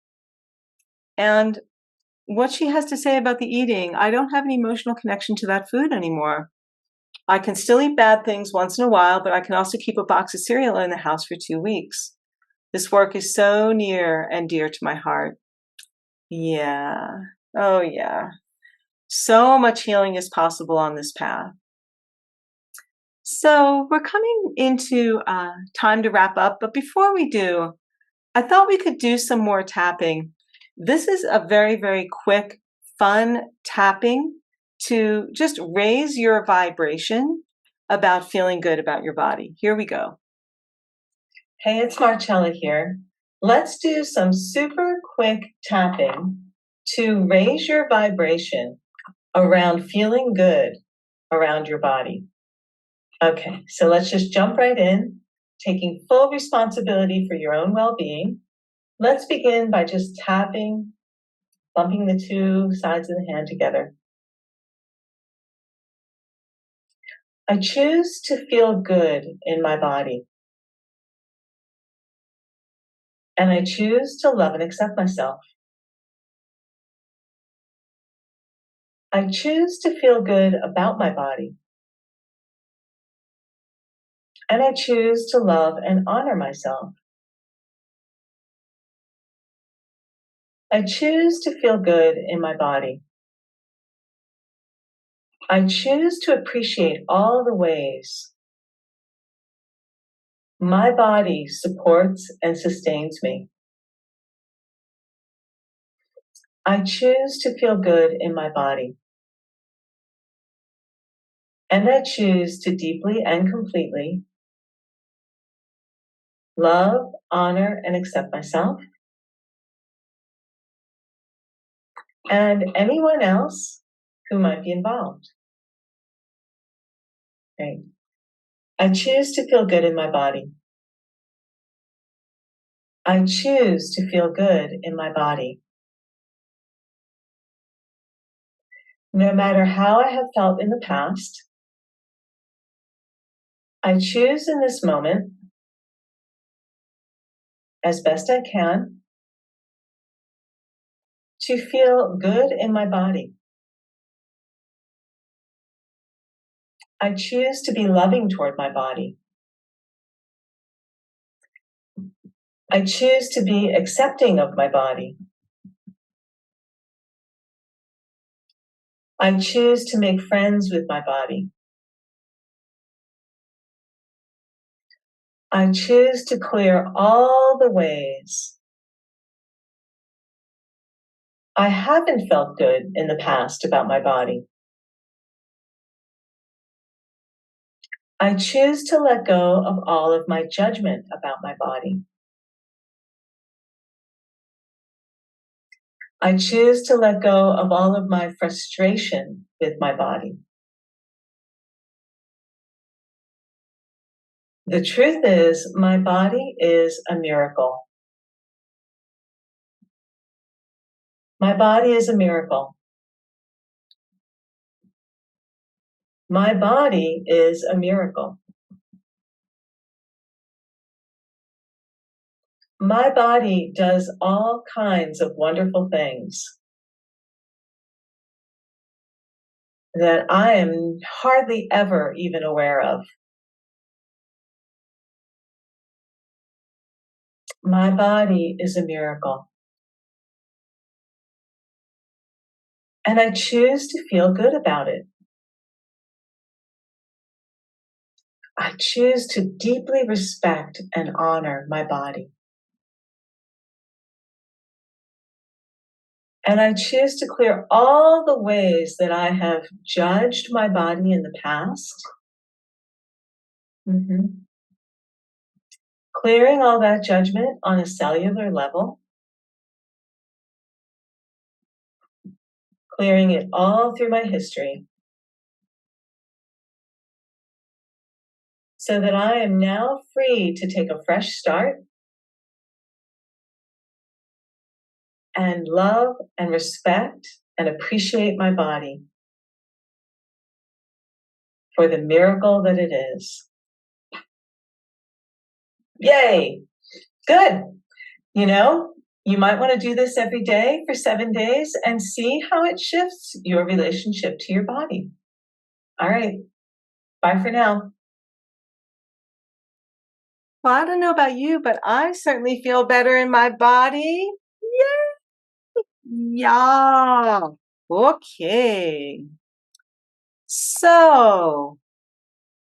A: And what she has to say about the eating, I don't have an emotional connection to that food anymore. I can still eat bad things once in a while, but I can also keep a box of cereal in the house for 2 weeks. This work is so near and dear to my heart. Yeah. Oh, yeah. So much healing is possible on this path. So we're coming into time to wrap up, but before we do, I thought we could do some more tapping. This is a very, very quick, fun tapping to just raise your vibration about feeling good about your body. Here we go. Hey, it's Marcella here. Let's do some super quick tapping to raise your vibration around feeling good around your body. Okay, so let's just jump right in, taking full responsibility for your own well-being. Let's begin by just tapping, bumping the 2 sides of the hand together. I choose to feel good in my body. And I choose to love and accept myself. I choose to feel good about my body. And I choose to love and honor myself. I choose to feel good in my body. I choose to appreciate all the ways my body supports and sustains me. I choose to feel good in my body. And I choose to deeply and completely love, honor, and accept myself and anyone else who might be involved. Great. I choose to feel good in my body. I choose to feel good in my body. No matter how I have felt in the past, I choose in this moment, as best I can, to feel good in my body. I choose to be loving toward my body. I choose to be accepting of my body. I choose to make friends with my body. I choose to clear all the ways I haven't felt good in the past about my body. I choose to let go of all of my judgment about my body. I choose to let go of all of my frustration with my body. The truth is, my body is a miracle. My body is a miracle. My body is a miracle. My body does all kinds of wonderful things that I am hardly ever even aware of. My body is a miracle. And I choose to feel good about it. I choose to deeply respect and honor my body. And I choose to clear all the ways that I have judged my body in the past. Clearing all that judgment on a cellular level. Clearing it all through my history. So that I am now free to take a fresh start and love and respect and appreciate my body for the miracle that it is. Yay! Good. You might want to do this every day for 7 days and see how it shifts your relationship to your body. All right. Bye for now. Well, I don't know about you, but I certainly feel better in my body. Yay! Yeah. Okay. So,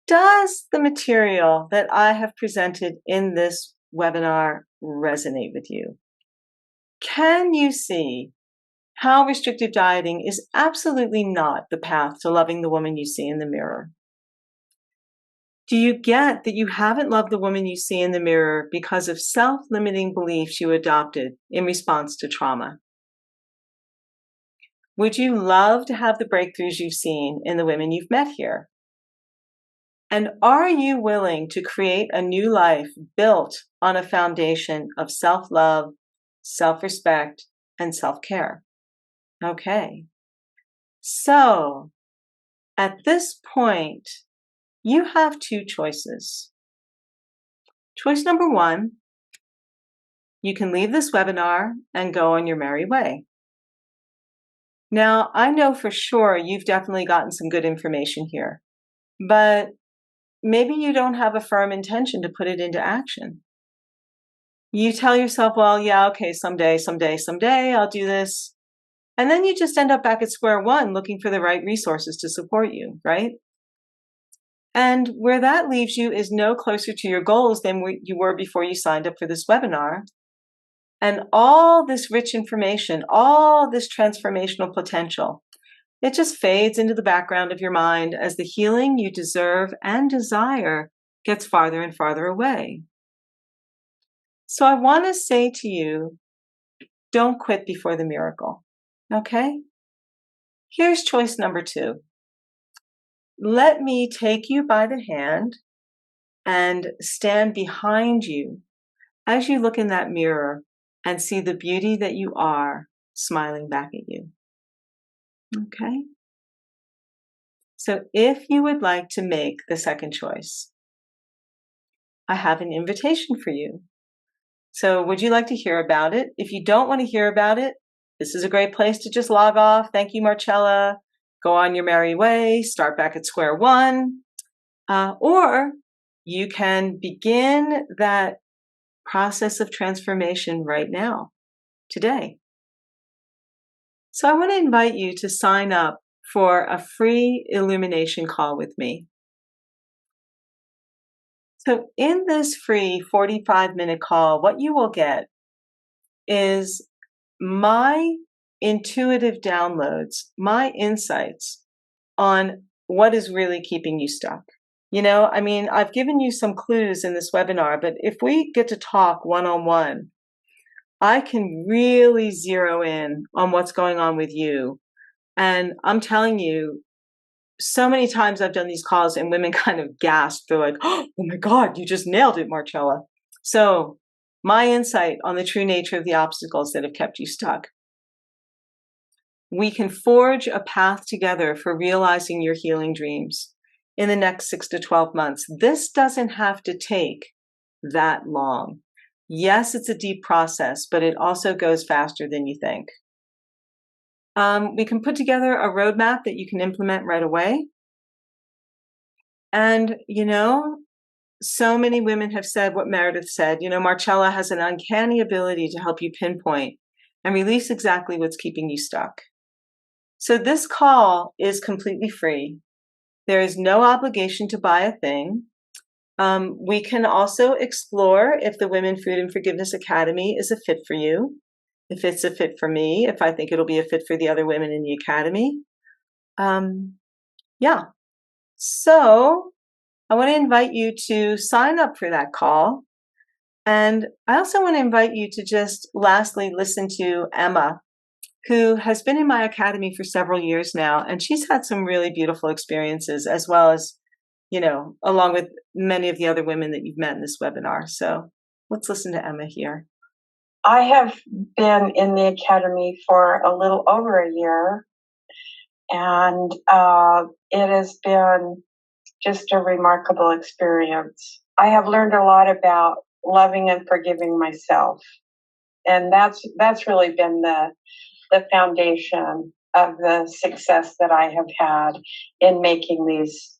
A: does the material that I have presented in this webinar resonate with you? Can you see how restrictive dieting is absolutely not the path to loving the woman you see in the mirror? Do you get that you haven't loved the woman you see in the mirror because of self-limiting beliefs you adopted in response to trauma? Would you love to have the breakthroughs you've seen in the women you've met here? And are you willing to create a new life built on a foundation of self-love, self-respect, and self-care? Okay. So, at this point, you have two choices. Choice number one, you can leave this webinar and go on your merry way. Now, I know for sure you've definitely gotten some good information here, but maybe you don't have a firm intention to put it into action. You tell yourself, well, yeah, okay, someday, I'll do this. And then you just end up back at square one looking for the right resources to support you, right? And where that leaves you is no closer to your goals than you were before you signed up for this webinar. And all this rich information, all this transformational potential, it just fades into the background of your mind as the healing you deserve and desire gets farther and farther away. So I want to say to you, don't quit before the miracle, okay? Here's choice number two. Let me take you by the hand and stand behind you as you look in that mirror and see the beauty that you are smiling back at you. Okay? So if you would like to make the second choice, I have an invitation for you. So would you like to hear about it? If you don't want to hear about it, this is a great place to just log off. Thank you, Marcella. Go on your merry way, start back at square one. Or you can begin that process of transformation right now, today. So I want to invite you to sign up for a free illumination call with me. So in this free 45-minute call, what you will get is my intuitive downloads, my insights on what is really keeping you stuck. I've given you some clues in this webinar, but if we get to talk one-on-one, I can really zero in on what's going on with you And I'm telling you, so many times I've done these calls and women kind of gasp. They're like, oh my God, you just nailed it, Marcella. So my insight on the true nature of the obstacles that have kept you stuck. We can forge a path together for realizing your healing dreams in the next 6 to 12 months. This doesn't have to take that long. Yes, it's a deep process, but it also goes faster than you think. We can put together a roadmap that you can implement right away. And, so many women have said what Meredith said. Marcella has an uncanny ability to help you pinpoint and release exactly what's keeping you stuck. So this call is completely free. There is no obligation to buy a thing. We can also explore if the Women, Food, and Forgiveness Academy is a fit for you, if it's a fit for me, if I think it'll be a fit for the other women in the academy. Yeah. So I want to invite you to sign up for that call. And I also want to invite you to just lastly listen to Emma, who has been in my academy for several years now, and she's had some really beautiful experiences, as well as, along with many of the other women that you've met in this webinar. So let's listen to Emma here.
D: I have been in the academy for a little over a year, and it has been just a remarkable experience. I have learned a lot about loving and forgiving myself, and that's really been the foundation of the success that I have had in making these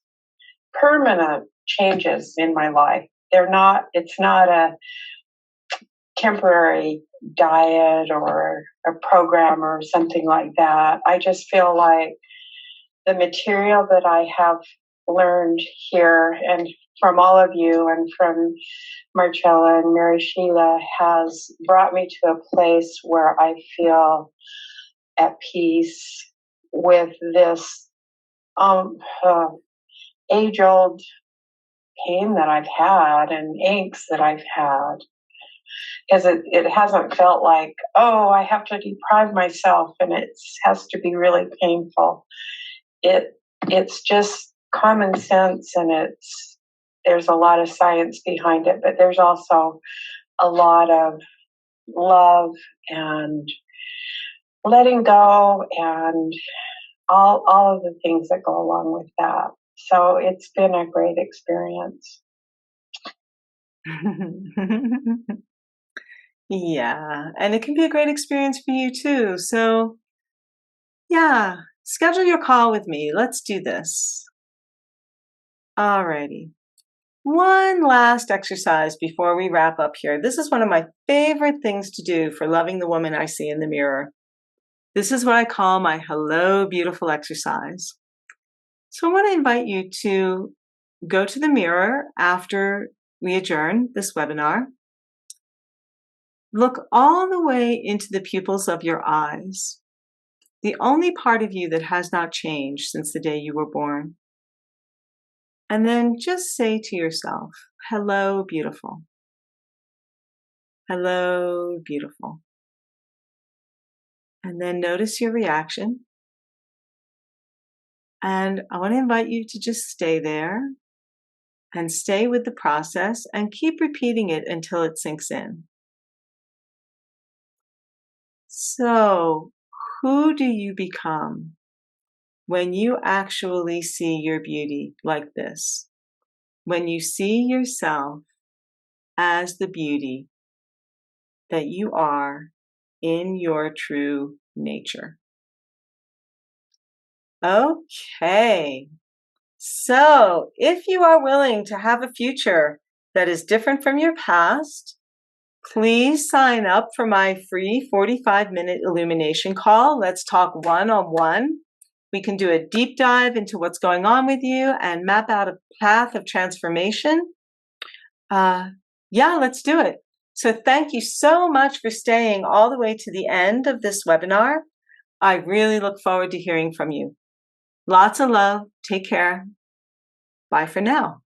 D: permanent changes in my life. It's not a temporary diet or a program or something like that. I just feel like the material that I have learned here and from all of you and from Marcella and Mary Sheila has brought me to a place where I feel at peace with this age-old pain that I've had and aches that I've had. Because it hasn't felt like, oh, I have to deprive myself and it has to be really painful. It's just common sense, and there's a lot of science behind it, but there's also a lot of love and letting go and all of the things that go along with that. So it's been a great experience.
A: Yeah, and it can be a great experience for you too. So yeah, schedule your call with me. Let's do this. Alrighty. One last exercise before we wrap up here. This is one of my favorite things to do for loving the woman I see in the mirror. This is what I call my Hello Beautiful exercise. So I want to invite you to go to the mirror after we adjourn this webinar. Look all the way into the pupils of your eyes, the only part of you that has not changed since the day you were born. And then just say to yourself, hello, beautiful. Hello, beautiful. And then notice your reaction. And I want to invite you to just stay there and stay with the process and keep repeating it until it sinks in. So, who do you become when you actually see your beauty like this? When you see yourself as the beauty that you are in your true nature. Okay. So, if you are willing to have a future that is different from your past, please sign up for my free 45-minute illumination call. Let's talk one-on-one. We can do a deep dive into what's going on with you and map out a path of transformation. Let's do it. So thank you so much for staying all the way to the end of this webinar. I really look forward to hearing from you. Lots of love. Take care. Bye for now.